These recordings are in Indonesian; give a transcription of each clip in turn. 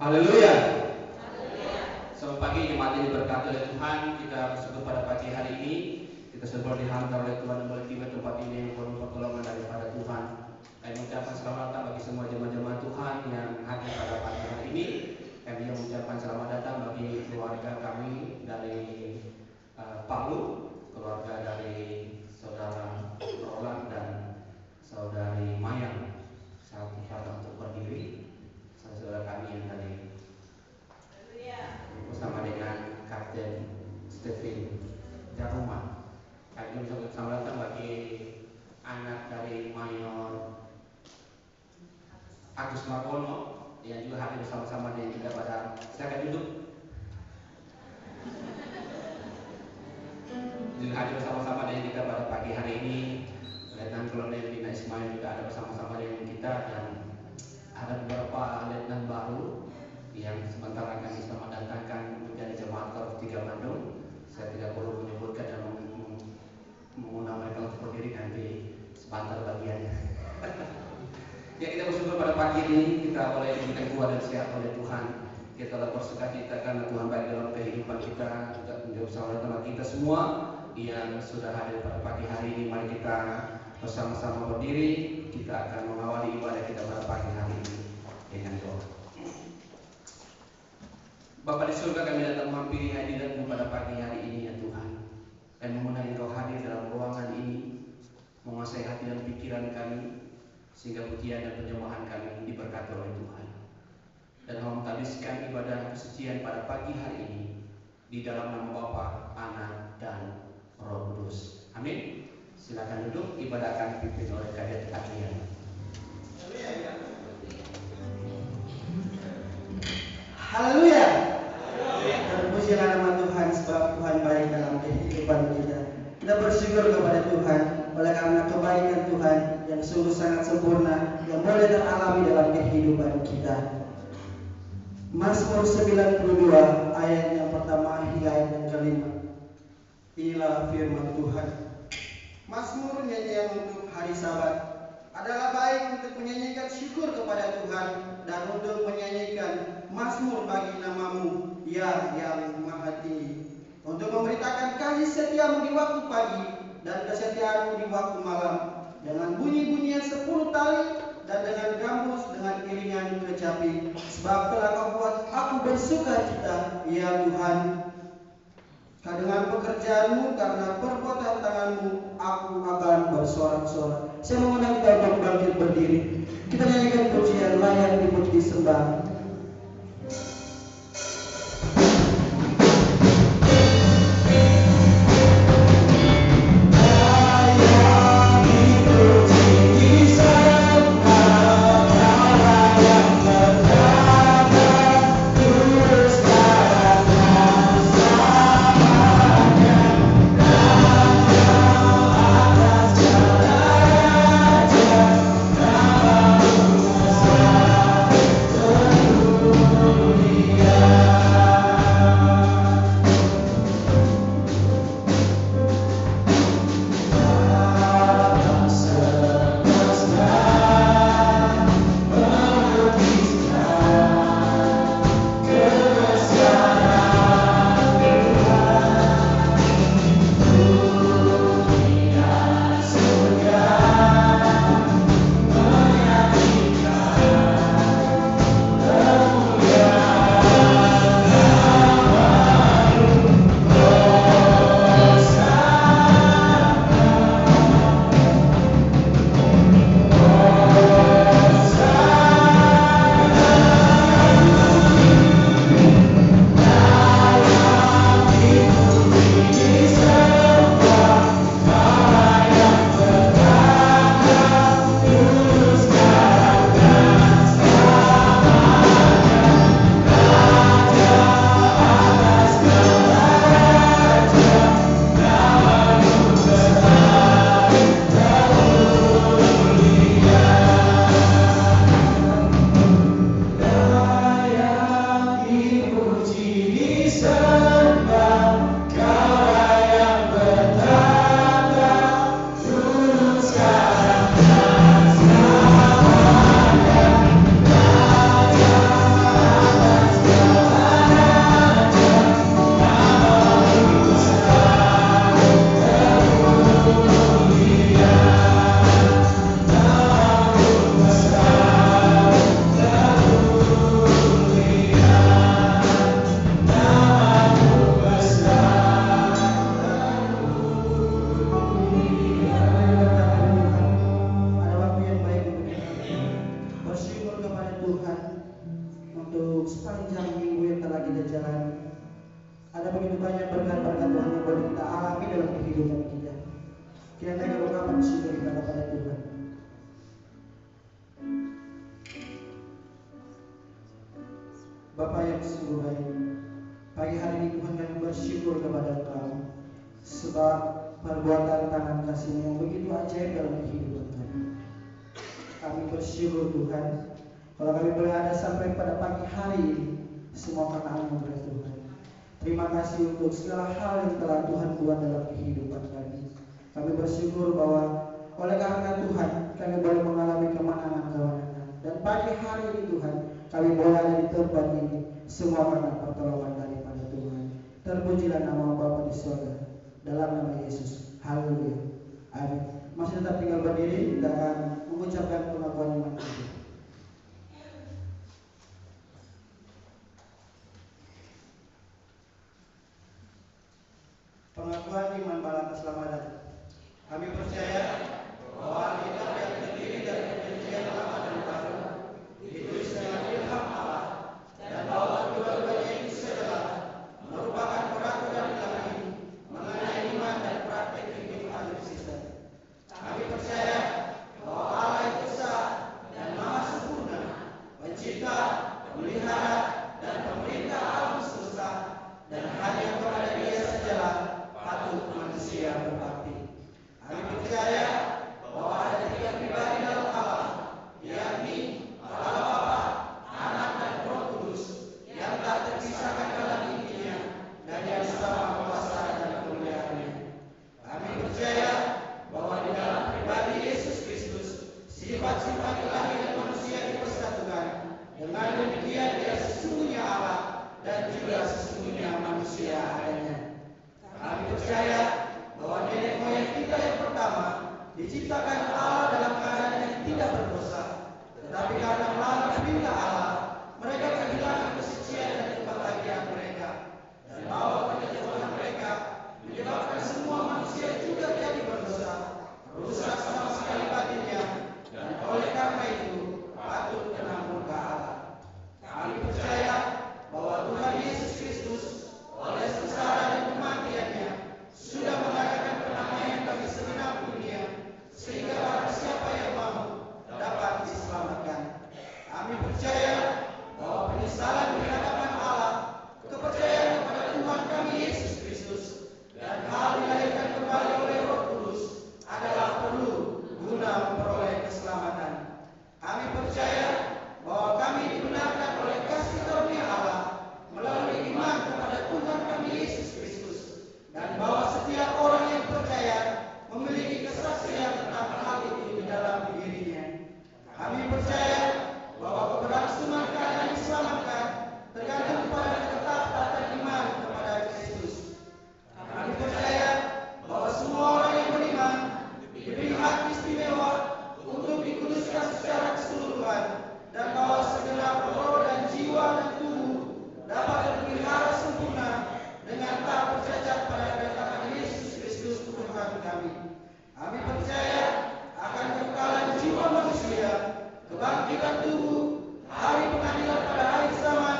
Haleluya. Selamat pagi jemaat yang diberkati oleh Tuhan. Kita bersyukur pada pagi hari ini. Kita sudah dihantar oleh Tuhan dan boleh tiba tempat ini yang penuh pertolongan daripada Tuhan. Kami mengucapkan selamat datang bagi semua jemaat-jemaat Tuhan yang hadir pada pagi hari ini. Kami juga mengucapkan selamat datang bagi keluarga kami dari Palu, keluarga dari saudara Roland dan saudari Mayang. Saat kita untuk berdiri, saudara kami yang tadi bersama dengan Kapten Stephen Jaruma. Kami juga selamat datang bagi anak dari Mayor Agus Margono yang juga hadir bersama-sama dengan kita pada. Silakan duduk. Juga hadir bersama-sama dengan kita pada pagi hari ini. Letnan Kolonel Dina Ismail juga ada bersama-sama dengan kita, dan ada beberapa letnan baru yang sementara kami selamat datangkan menjadi jemaat Korps 3 Bandung. Saya tidak perlu menyebutkan dan mengundang mereka untuk berdiri nanti sebentar bagiannya. Ya, kita bersyukur pada pagi ini kita boleh diberikan kuat dan sehat oleh Tuhan. Kita telah bersukacita karena Tuhan baik dalam kehidupan kita. Juga menjawab saudara kita semua yang sudah hadir pada pagi hari ini. Mari kita bersama-sama berdiri. Kita akan mengawali ibadah kita pada pagi hari ini dengan doa. Bapa di surga, kami datang menghampiri hadirat-Mu pada pagi hari ini ya Tuhan. Dan memohon Engkau hadir dalam ruangan ini, menguasai hati dan pikiran kami, sehingga pujian dan penyembahan kami diberkati oleh Tuhan. Dan kami menghabiskan ibadah kesucian pada pagi hari ini di dalam nama Bapa, Anak, dan Roh Kudus. Amin. Silakan duduk, ibadah akan dipimpin oleh Kadek Adrian. Haleluya. Terpujilah nama Tuhan, sebab Tuhan baik dalam kehidupan kita. Kita bersyukur kepada Tuhan oleh karena kebaikan Tuhan yang sungguh sangat sempurna yang boleh teralami dalam kehidupan kita. Mazmur 92 ayat yang pertama hingga ayat yang kelima. Inilah firman Tuhan. Mazmur nyanyian untuk hari Sabat adalah baik untuk menyanyikan syukur kepada Tuhan dan untuk menyanyikan mazmur bagi nama-Mu ya yang maha tinggi, untuk memberitakan kasih setiamu di waktu pagi dan kesetiaanmu di waktu malam, dengan bunyi-bunyian 10 tali dan dengan gambus dengan iringan kecapi. Sebab telah Kau buat aku bersukacita ya Tuhan, dengan pekerjaanmu, karena perbuatan tanganmu aku akan bersorak-sorak. Saya mengundang kita untuk bangkit berdiri. Kita nyanyikan pujian layak dipuji disembah. Terima jalani. Ada begitu banyak berkat-berkat Tuhan yang boleh kita alami dalam kehidupan kita. Kiranya ungkapan syukur kita kepada Tuhan. Bapa yang sungguh baik, pagi hari ini Tuhan kami bersyukur kepada Engkau sebab perbuatan tangan kasih yang begitu ajaib dalam kehidupan kami. Kami bersyukur Tuhan kalau kami boleh ada sampai pada pagi hari ini, semua karena anugerah Tuhan. Terima kasih untuk segala hal yang telah Tuhan buat dalam kehidupan kami. Kami bersyukur bahwa oleh karena Tuhan kami boleh mengalami kemenangan-kemenangan. Dan pagi hari ini Tuhan kami boleh ada di tempat ini, semua karena pertolongan daripada Tuhan. Terpujilah nama Bapa di surga, dalam nama Yesus. Haleluya. Amin. Masih tetap tinggal berdiri, kita akan mengucapkan pengakuan iman kita. Pengakuan iman bala keselamatan. Kami percaya bahwa kita yang terdiri dari perjanjian lama dan baru ditulis dengan ilham Allah, dan bahwa kedua-duanya itu adalah merupakan peraturan ilahi mengenai iman dan praktik kehidupan Kristen. Kami percaya bahwa Allah itu esa dan maha sempurna, pencipta, pemelihara, dan pemerintah alam semesta, dan hanya kepada Dia sajalah patut manusia berbakti. Kami percaya bahwa ada tiga pribadi dalam Allah, yakni Allah Bapa, Anak, dan Roh Kudus, yang tak terpisahkan dalam intinya dan yang sama kuasa dan kemuliaannya. Kami percaya bahwa di dalam pribadi Yesus Kristus, sifat-sifat ilahi dan manusia dipersatukan. Dengan demikian Dia sesungguhnya Allah dan juga sesungguhnya manusia adanya. Kami percaya bahwa nenek moyang kita yang pertama diciptakan Allah dalam keadaan yang tidak berdosa, tetapi karena melanggar perintah Allah, mereka kehilangan kesucian dan kebahagiaan mereka, dan bahwa kejatuhan mereka menyebabkan semua manusia juga jadi berdosa, rusak sama sekali batinnya, dan oleh karena itu patut kena murka Allah. Kami percaya bahwa Tuhan Yesus Kristus oleh sengsara dan kematiannya sudah mengadakan pendamaian bagi segenap dunia, sehingga barang siapa yang mau dapat diselamatkan. Kami percaya bahwa penyesalan di hadapan Allah, kepercayaan kepada Tuhan kami Yesus Kristus, dan hal dilahirkan kembali oleh Roh Kudus adalah perlu guna memperoleh keselamatan. Kami percaya bahwa kami dibenarkan oleh kasih karunia Allah melalui iman kepada Tuhan kami Yesus Kristus, dan bahwa setiap orang yang percaya memiliki kesaksian tentang hal itu di dalam dirinya. Kami percaya bahwa keberlangsungan keadaan diselamatkan tergantung pada ketaatan iman kepada Kristus. Kami percaya bahwa semua orang yang beriman diberi hak istimewa untuk dikuduskan secara keseluruhan, dan bahwa segenap roh dan jiwa dan tubuh dapat dipelihara sempurna dengan tak bercacat pada kedatangan Yesus Kristus Tuhan kami. Kami percaya akan kekekalan jiwa manusia, kebangkitan tubuh, hari pengadilan pada akhir zaman,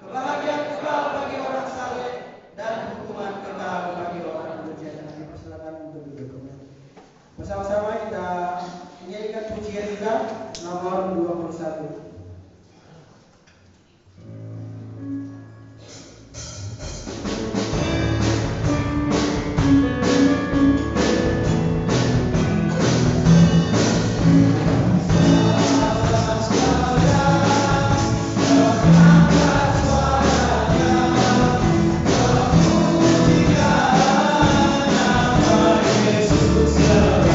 kebahagiaan kekal bagi orang saleh, dan hukuman kekal bagi orang berjaya. Kami persilakan untuk duduk. Bersama-sama kita menyanyikan pujian kita nomor 21. Yesus selamat.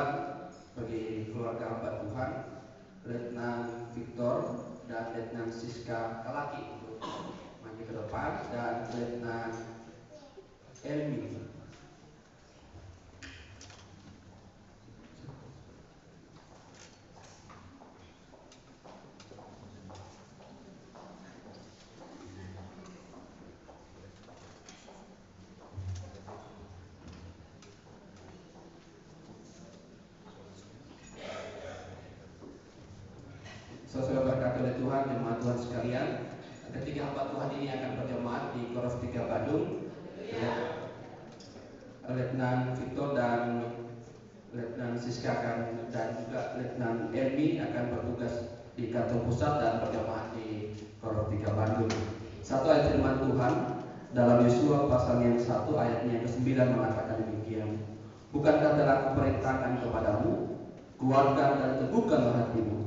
Tuhan bagi keluarga hamba Tuhan Letnan Victor dan Letnan Siska Kalaki untuk maju ke depan, dan Letnan Elmi. Saudara berkati oleh Tuhan, jemaat Tuhan sekalian, ketiga hamba Tuhan ini akan berjemaat di Koros 3 Bandung. Letnan Victor dan Letnan Siska dan juga Letnan Elmi akan bertugas di kantor pusat dan berjemaat di Koros 3 Bandung. Satu ayat firman Tuhan dalam Yosua pasal yang 1 ayatnya ke-9 mengatakan demikian. Bukankah telah kuperintahkan kepadamu, kuatkan dan teguhkanlah hatimu.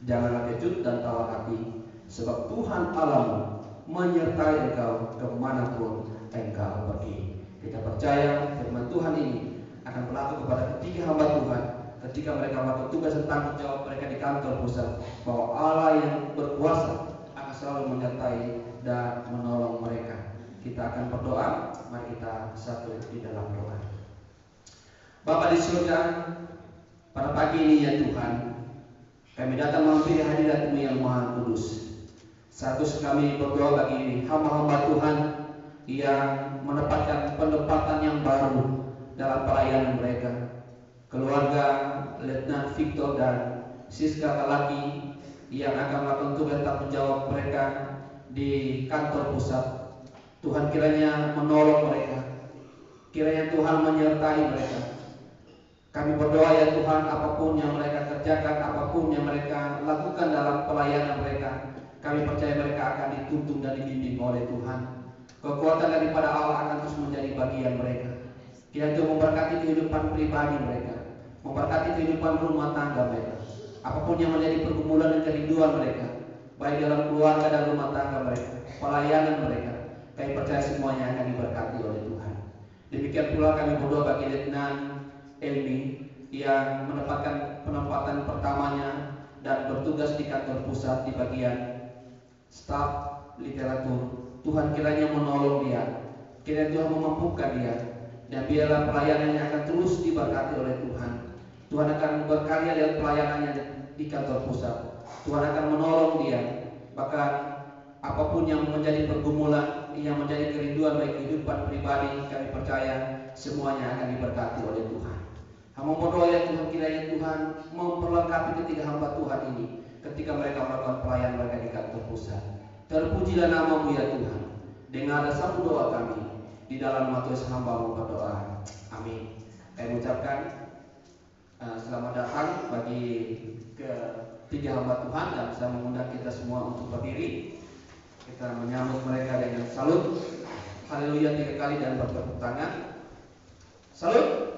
Janganlah kecut dan tawar hati, sebab Tuhan Allahmu menyertai engkau kemanapun engkau pergi. Kita percaya firman Tuhan ini akan berlaku kepada ketiga hamba Tuhan ketika mereka melakukan tugas dan tanggung jawab mereka di kantor pusat, bahwa Allah yang berkuasa akan selalu menyertai dan menolong mereka. Kita akan berdoa, mari kita satu di dalam doa. Bapa di surga, pada pagi ini ya Tuhan, kami datang menghampiri hadirat-Mu yang Maha Kudus. Satu kami berdoa bagi hamba-hamba Tuhan yang mendapatkan penempatan yang baru dalam pelayanan mereka. Keluarga Letnan Victor dan Siska Kalaki yang akan melakukan tugas tanggung jawab mereka di kantor pusat. Tuhan kiranya menolong mereka, kiranya Tuhan menyertai mereka. Kami berdoa ya Tuhan, apapun yang mereka kerjakan, apapun yang mereka lakukan dalam pelayanan mereka, kami percaya mereka akan dituntun dan dibimbing oleh Tuhan. Kekuatan daripada Allah akan terus menjadi bagian mereka. Kiranya Tuhan memberkati kehidupan pribadi mereka, memberkati kehidupan rumah tangga mereka. Apapun yang menjadi pergumulan dan kerinduan mereka, baik dalam keluarga dan rumah tangga mereka, pelayanan mereka, kami percaya semuanya akan diberkati oleh Tuhan. Demikian pula kami berdoa bagi Letnan Elmi yang mendapatkan penempatan pertamanya dan bertugas di kantor pusat di bagian staf literatur. Tuhan kiranya menolong dia, kiranya Tuhan memampukan dia, dan biarlah pelayanannya akan terus diberkati oleh Tuhan. Tuhan akan berkarya dalam pelayanannya di kantor pusat. Tuhan akan menolong dia, bahkan apapun yang menjadi pergumulan, yang menjadi kerinduan baik kehidupan pribadi, kami percaya semuanya akan diberkati oleh Tuhan. Hamba berdoa ya Tuhan, kiranya Tuhan memperlengkapi ketiga hamba Tuhan ini ketika mereka melakukan pelayanan mereka di kantor pusat. Terpujilah nama-Mu ya Tuhan. Dengan ada satu doa kami di dalam nama Tuhan hamba-Mu berdoa. Amin. Kami ucapkan selamat datang bagi ketiga hamba Tuhan, dan saya mengundang kita semua untuk berdiri. Kita menyambut mereka dengan salut. Haleluya 3 kali dan bertepuk tangan. Salut.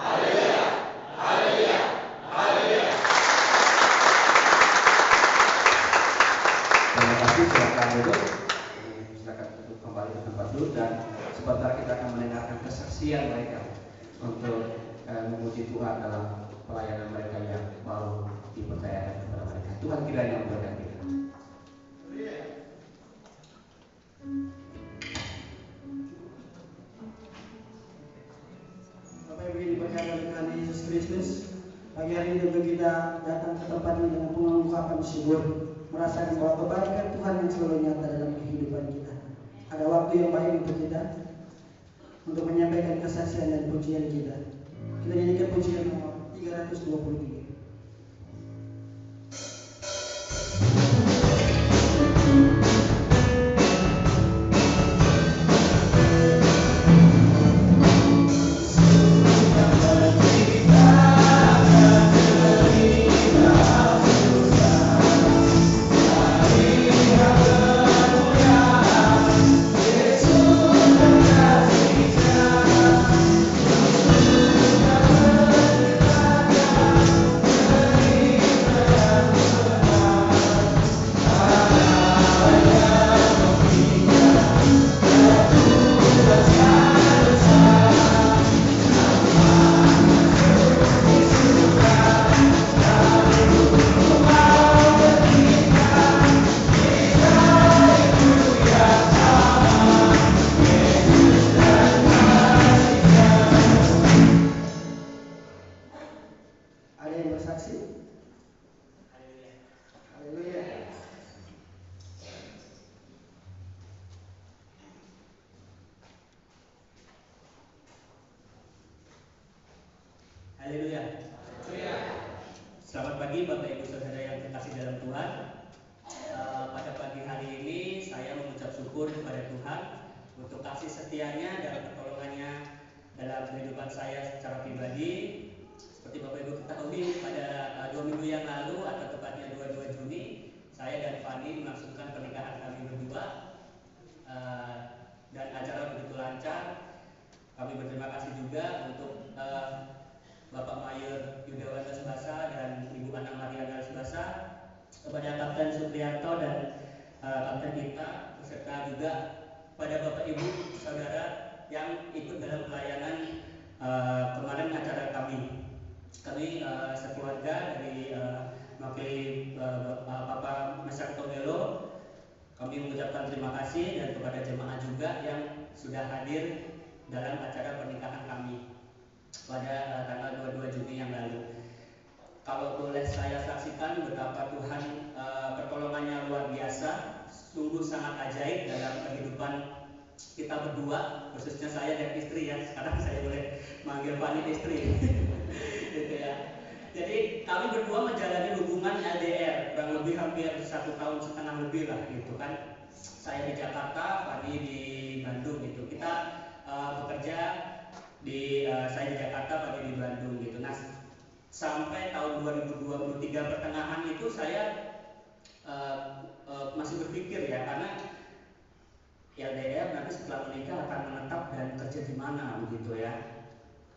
Haleluya, haleluya, haleluya. Terima kasih, silakan duduk. Silakan duduk kembali ke tempat duduk, dan sebentar kita akan mendengarkan kesaksian mereka untuk memuji Tuhan dalam pelayanan mereka yang baru dipercayakan kepada mereka. Tuhan kiranya memberkati kita. Bapak Ibu yang diberkati oleh Tuhan Yesus Kristus, pagi hari ini juga kita datang ke tempat ini dengan pengungkapan syukur, merasakan bahwa kebaikan Tuhan yang selalu nyata dalam kehidupan kita. Ada waktu yang baik untuk kita, untuk menyampaikan kesaksian dan pujian kita. Kita nyanyikan pujian nomor 323. Haleluya. Selamat pagi Bapak Ibu Saudara yang terkasih dalam Tuhan. Pada pagi hari ini saya mengucap syukur kepada Tuhan untuk kasih setianya dan pertolongannya dalam kehidupan saya secara pribadi. Seperti Bapak Ibu ketahui, pada 2 minggu yang lalu atau tepatnya 22 Juni, saya dan Fani melangsungkan pernikahan kami berdua. Dan acara begitu lancar. Kami berterima kasih juga untuk Bapak Mayor Yudawan Dasbasa dan Ibu Anang Maria Dasbasa, kepada Kapten Supriyanto dan Kapten Gita, beserta juga pada Bapak Ibu Saudara yang ikut dalam pelayanan kemarin acara kami. Kami sekeluarga dari mewakili Bapak Masyar Togelo, kami mengucapkan terima kasih, dan kepada jemaah juga yang sudah hadir dalam acara pernikahan kami pada tanggal 22 Juni yang lalu. Kalau boleh saya saksikan betapa Tuhan pertolongannya luar biasa, sungguh sangat ajaib dalam kehidupan kita berdua, khususnya saya dan istri ya. Sekarang saya boleh manggil Fani istri. Gitu ya. Jadi kami berdua menjalani hubungan LDR kurang lebih hampir 1,5 tahun lebih lah gitu kan. Saya di Jakarta, Fani di Bandung gitu. Kita bekerja saya di Jakarta, Fani di Bandung gitu. Nah, sampai tahun 2023 pertengahan itu saya masih berpikir ya, karena LDR nanti setelah menikah akan menetap dan kerja di mana begitu ya.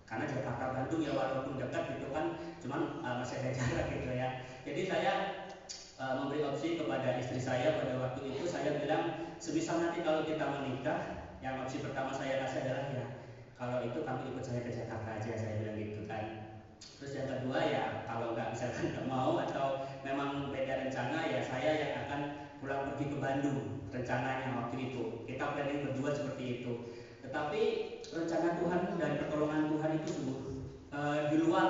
Karena Jakarta Bandung ya walaupun dekat gitu kan, cuman masih ada jarak gitu ya. Jadi saya memberi opsi kepada istri saya pada waktu itu. Saya bilang, sebisa nanti kalau kita menikah, yang opsi pertama saya kasih adalah ya, kalau itu kamu ikut saya ke Jakarta aja, saya bilang gitu kan. Terus yang kedua ya, kalau misalkan nggak mau atau memang beda rencana ya, saya yang akan pulang pergi ke Bandung rencananya waktu itu. Kita planning berdua seperti itu. Tetapi rencana Tuhan dan pertolongan Tuhan itu sungguh di luar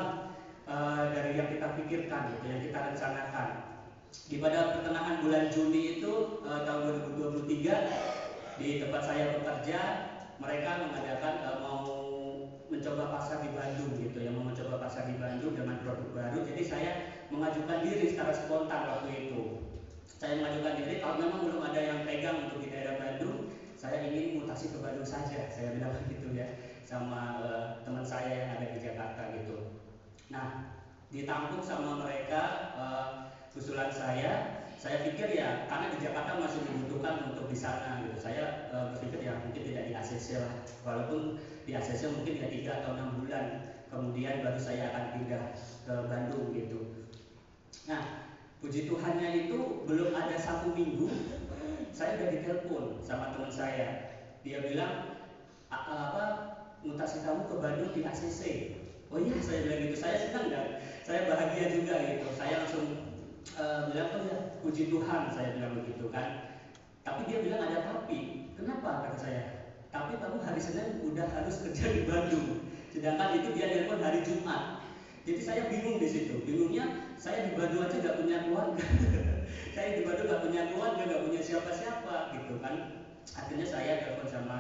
dari yang kita pikirkan gitu, yang kita rencanakan. Di pada pertengahan bulan Juni itu tahun 2023, di tempat saya bekerja, mereka mengadakan mau mencoba pasar di Bandung gitu ya, mau mencoba pasar di Bandung dengan produk baru. Jadi saya mengajukan diri secara spontan waktu itu. Saya mengajukan diri, kalau memang belum ada yang pegang untuk di daerah Bandung, saya ingin mutasi ke Bandung saja, saya bilang begitu ya, sama teman saya yang ada di Jakarta gitu. Nah, ditampung sama mereka usulan saya pikir ya, karena di Jakarta masih dibutuhkan untuk di sana gitu. Saya berpikir ya mungkin tidak di ACC lah, walaupun di ACC mungkin ya 3 atau 6 bulan kemudian baru saya akan pindah ke Bandung gitu. Nah, puji Tuhannya itu belum ada 1 minggu, saya udah ditelepon sama teman saya. Dia bilang, mutasi kamu ke Bandung di ACC. Oh iya, saya bilang gitu. Saya senang dan saya bahagia juga gitu. Saya langsung bilang, oh ya, puji Tuhan, saya bilang begitu kan. Tapi dia bilang ada tapi. Kenapa, kata saya? Tapi kamu hari Senin udah harus kerja di Bandung. Sedangkan itu dia telepon hari Jumat. Jadi saya bingung di situ. Bingungnya saya di Bandung aja nggak punya keluarga. Saya di Bandung nggak punya keluarga, nggak punya siapa-siapa gitu kan. Akhirnya saya telepon sama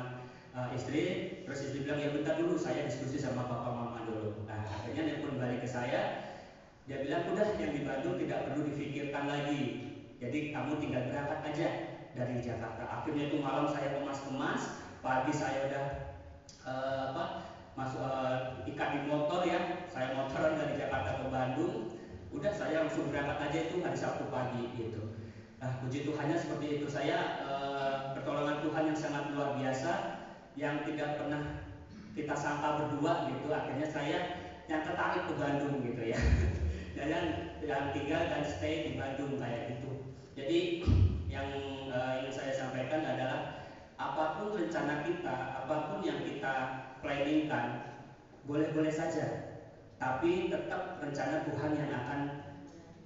istri, terus istri bilang ya bentar dulu, saya diskusi sama papa mama dulu. Nah, akhirnya telepon balik ke saya. Dia bilang udah, yang di Bandung tidak perlu difikirkan lagi. Jadi kamu tinggal berangkat aja dari Jakarta. Akhirnya itu malam saya kemas-kemas, pagi saya udah masuk ikat di motor ya. Saya motoran dari Jakarta ke Bandung. Udah, saya langsung berangkat aja itu hari Sabtu pagi gitu. Nah, puji Tuhannya seperti itu. Saya pertolongan Tuhan yang sangat luar biasa, yang tidak pernah kita sangka berdua gitu. Akhirnya saya yang tertarik ke Bandung gitu ya. Dan yang tinggal dan stay di Bandung kayak gitu. Jadi yang ingin saya sampaikan adalah apapun rencana kita, apapun yang kita planningkan, boleh-boleh saja, tapi tetap rencana Tuhan yang akan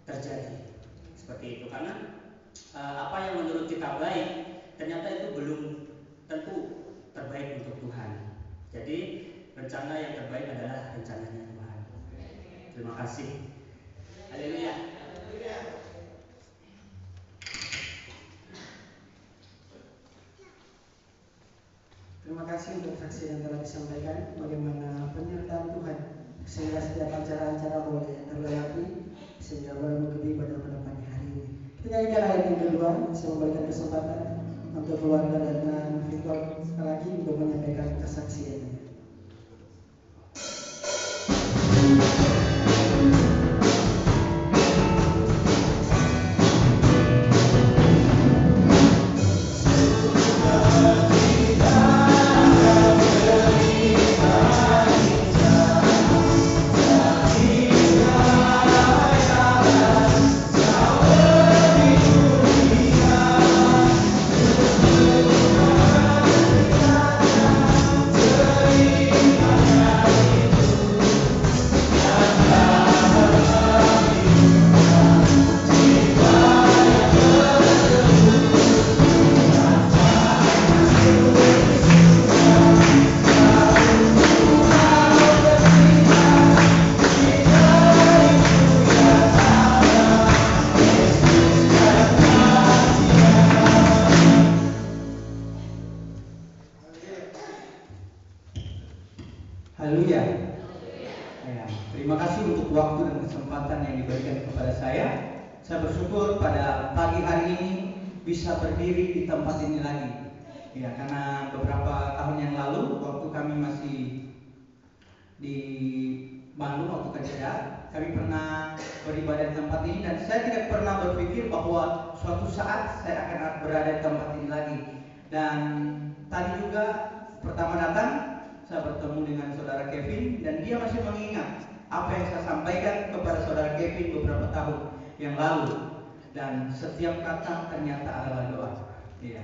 terjadi seperti itu. Karena apa yang menurut kita baik, ternyata itu belum tentu terbaik untuk Tuhan. Jadi rencana yang terbaik adalah rencananya Tuhan. Terima kasih. Haleluya. Terima kasih untuk saksi yang telah disampaikan bagaimana penyertaan Tuhan sehingga setiap acara-acara boleh terlewati sehingga boleh lebih pada pagi hari ini. Kita nyanyikan ayat yang kedua. Saya memberikan kesempatan untuk keluarga dan Victor lagi untuk menyampaikan kesaksiannya. Haleluya. Ya, terima kasih untuk waktu dan kesempatan yang diberikan kepada saya. Saya bersyukur pada pagi hari ini bisa berdiri di tempat ini lagi. Ya, karena beberapa tahun yang lalu waktu kami masih di Bandung waktu kerja, kami pernah beribadah di tempat ini dan saya tidak pernah berpikir bahwa suatu saat saya akan berada di tempat ini lagi. Dan tadi juga pertama datang saya bertemu dengan saudara Kevin dan dia masih mengingat apa yang saya sampaikan kepada saudara Kevin beberapa tahun yang lalu, dan setiap kata ternyata adalah doa. Ya.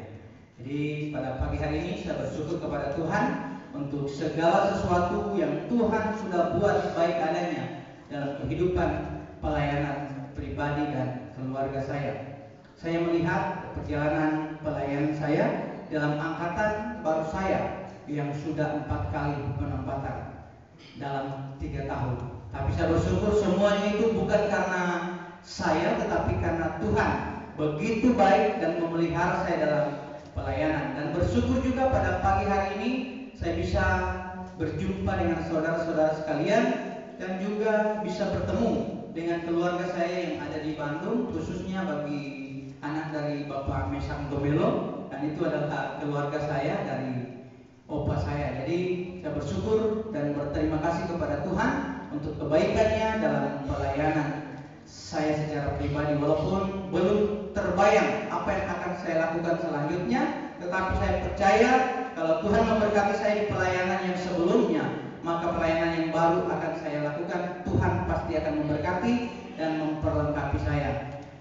Jadi pada pagi hari ini saya bersyukur kepada Tuhan untuk segala sesuatu yang Tuhan sudah buat baik adanya dalam kehidupan pelayanan pribadi dan keluarga saya. Saya melihat perjalanan pelayanan saya dalam angkatan baru saya yang sudah 4 kali penempatan dalam 3 tahun. Tapi saya bersyukur semuanya itu bukan karena saya, tetapi karena Tuhan begitu baik dan memelihara saya dalam pelayanan. Dan bersyukur juga pada pagi hari ini saya bisa berjumpa dengan saudara-saudara sekalian dan juga bisa bertemu dengan keluarga saya yang ada di Bandung, khususnya bagi anak dari Bapak Mesang Domelo, dan itu adalah keluarga saya dari opa saya. Jadi saya bersyukur dan berterima kasih kepada Tuhan untuk kebaikannya dalam pelayanan saya secara pribadi. Walaupun belum terbayang apa yang akan saya lakukan selanjutnya, tetapi saya percaya kalau Tuhan memberkati saya di pelayanan yang sebelumnya, maka pelayanan yang baru akan saya lakukan, Tuhan pasti akan memberkati dan memperlengkapi saya.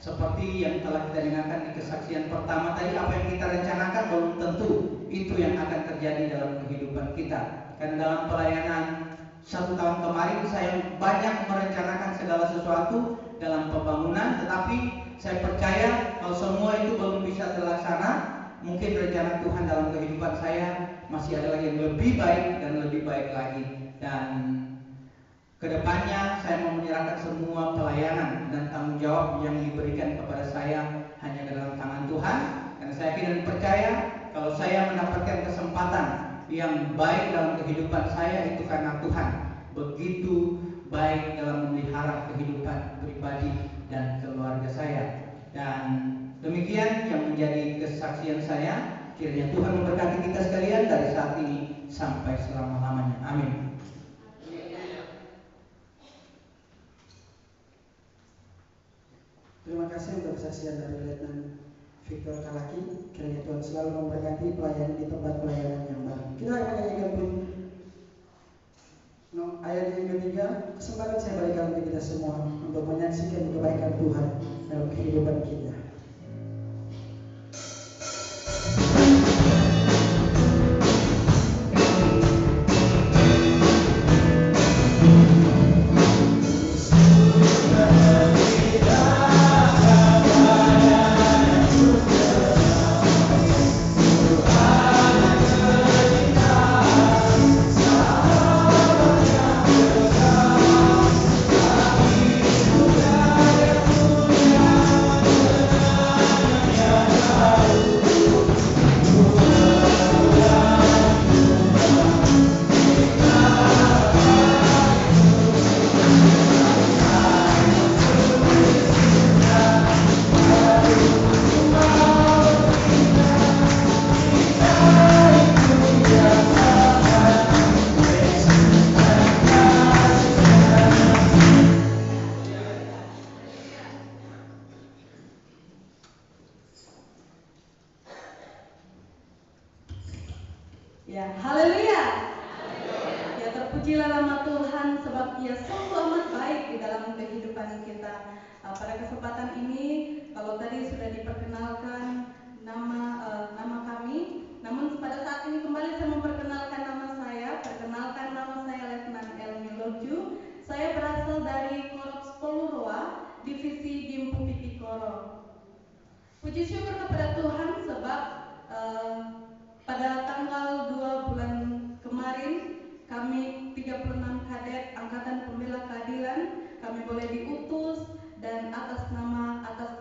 Seperti yang telah kita dengarkan di kesaksian pertama tadi, apa yang kita rencanakan belum tentu itu yang akan terjadi dalam kehidupan kita. Karena dalam pelayanan 1 tahun kemarin saya banyak merencanakan segala sesuatu dalam pembangunan, tetapi saya percaya kalau semua itu belum bisa terlaksana, mungkin rencana Tuhan dalam kehidupan saya masih ada lagi yang lebih baik dan lebih baik lagi. Dan kedepannya saya mau menyerahkan semua pelayanan dan tanggung jawab yang diberikan kepada saya hanya ke dalam tangan Tuhan. Karena saya yakin dan percaya kalau saya mendapatkan kesempatan yang baik dalam kehidupan saya itu karena Tuhan begitu baik dalam memelihara kehidupan pribadi dan keluarga saya. Dan demikian yang menjadi kesaksian saya. Kiranya Tuhan memberkati kita sekalian dari saat ini sampai selama-lamanya. Amin. Terima kasih untuk kesaksian dari Letnan Victor Kalaki. Kiranya Tuhan selalu memberkati pelayan di tempat pelayanan yang baru. Kita akan menyanyikan pun ayat yang ketiga. Kesempatan saya berikan untuk kita semua untuk menyaksikan kebaikan Tuhan dalam kehidupan kita. Ia sungguh amat baik di dalam kehidupan kita. Pada kesempatan ini, kalau tadi sudah diperkenalkan nama kami, namun pada saat ini kembali saya memperkenalkan nama saya. Perkenalkan, nama saya Letnan Elmi Loju. Saya berasal dari Korps Polurua, Divisi Gimpu Pipikoro. Puji syukur kepada Tuhan sebab pada tanggal 2 bulan kemarin kami 36 kadet Angkatan Pembela Keadilan kami boleh diutus dan atas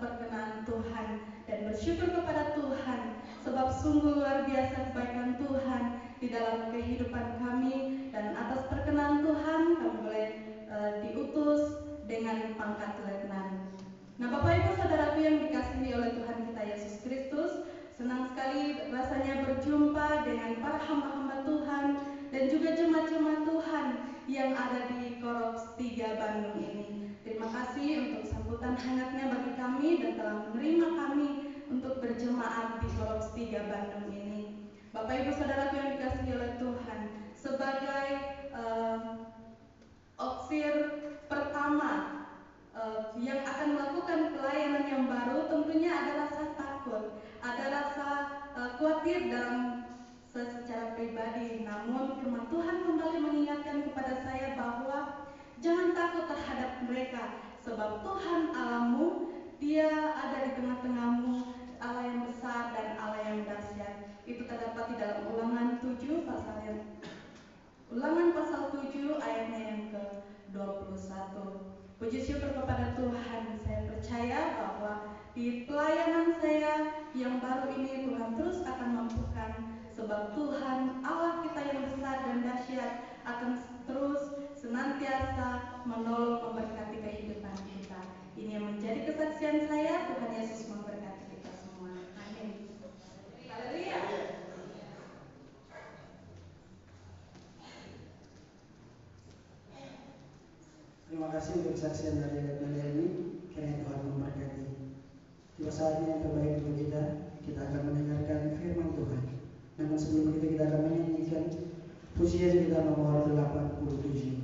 perkenan Tuhan, dan bersyukur kepada Tuhan sebab sungguh luar biasa kebaikan Tuhan di dalam kehidupan kami, dan atas perkenan Tuhan kami boleh diutus dengan pangkat letnan. Nah, Bapak Ibu Saudaraku yang dikasihi oleh Tuhan kita Yesus Kristus, senang sekali rasanya berjumpa dengan para hamba-hamba Tuhan dan juga jemaat-jemaat Tuhan yang ada di Korps 3 Bandung ini. Terima kasih untuk sambutan hangatnya bagi kami dan telah menerima kami untuk berjemaat di Korps 3 Bandung ini. Bapak Ibu Saudaraku yang dikasihi oleh Tuhan, sebagai oksir pertama yang akan melakukan pelayanan yang baru, tentunya ada rasa takut, ada rasa khawatir dalam secara pribadi. Namun firman Tuhan kembali mengingatkan kepada saya bahwa jangan takut terhadap mereka, sebab Tuhan Allahmu, Dia ada di tengah-tengahmu, Allah yang besar dan Allah yang dahsyat. Itu terdapat di dalam Ulangan pasal 7 ayatnya yang ke-21. Puji syukur kepada Tuhan, saya percaya bahwa di pelayanan saya yang baru ini Tuhan terus akan mampukan, sebab Tuhan Allah kita yang besar dan dahsyat akan terus senantiasa menolong memberkati kehidupan kita. Ini yang menjadi kesaksian saya. Tuhan Yesus memberkati kita semua. Amin. Haleluya. Terima kasih untuk kesaksian dari Letnan ini. Kiranya Tuhan memberkati. Tiba saatnya yang terbaik untuk kita akan mendengarkan firman Tuhan. Namun sebelum itu kita akan menyanyikan pujian kita nomor 87.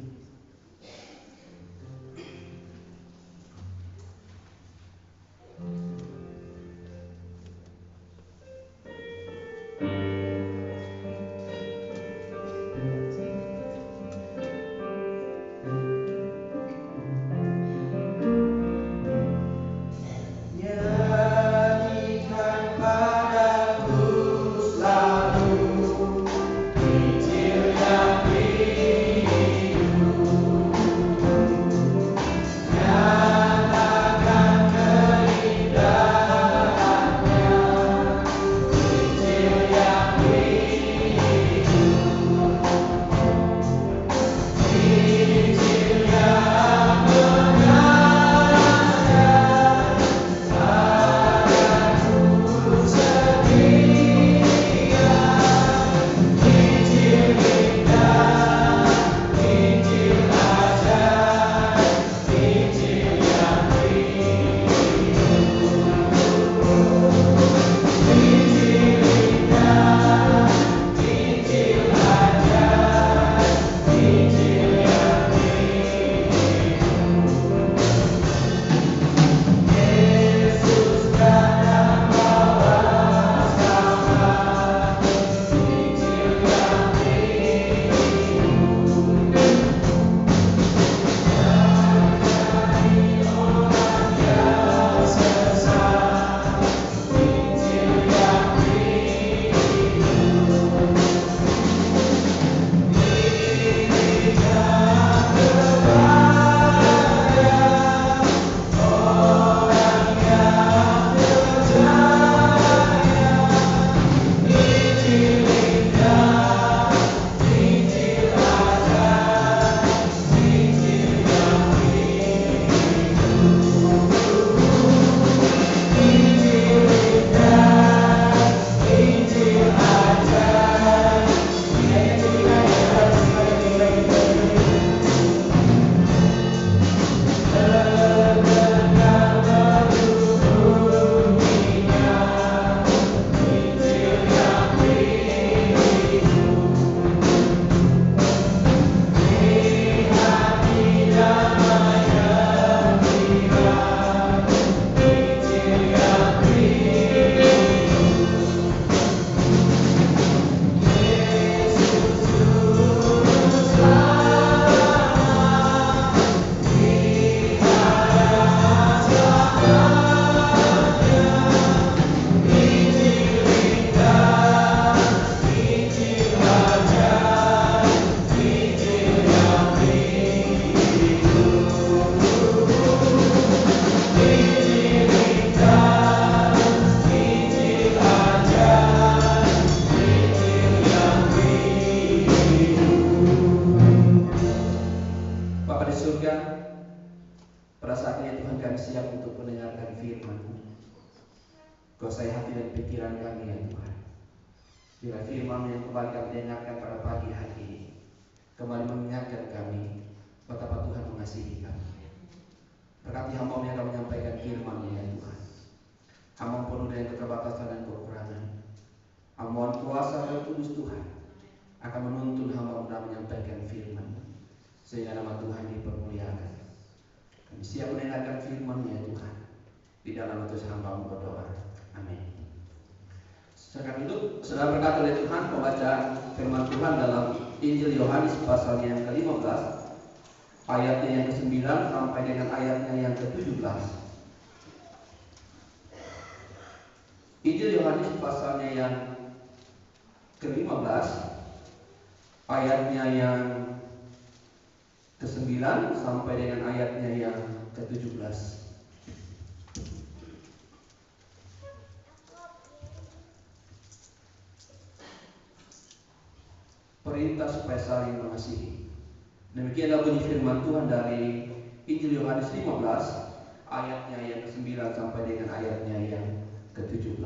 Kecil yang Bapa di surga, pada saat ini Tuhan kami siap untuk mendengarkan firman-Mu. Kuasai hati dan pikiran kami ya Tuhan. Bila firman yang kembali kami dengarkan pada pagi hari ini kembali mengingatkan kami betapa Tuhan mengasihi kami. Berkati hamba yang akan menyampaikan firman ya Tuhan. Hamba penuh dengan keterbatasan dan kekurangan. Mohon kuasa Roh Kudus Tuhan akan menuntun hamba dalam menyampaikan firman sehingga nama Tuhan dipermuliakan. Kami siap mendengarkan firman ya Tuhan. Di dalam utus hamba berdoa. Amin. Sekarang itu saudara berkata oleh Tuhan pembacaan firman Tuhan dalam Injil Yohanes pasal yang ke-15 ayatnya yang ke-9 sampai dengan ayatnya yang ke-17. Injil Yohanes pasalnya yang ke-15 ayatnya yang ke-9 sampai dengan ayatnya yang ke-17. Perintah supaya saling mengasihi. Demikianlah bunyi firman Tuhan dari Injil Yohanes 15 ayatnya yang ke-9 sampai dengan ayatnya yang ke-17.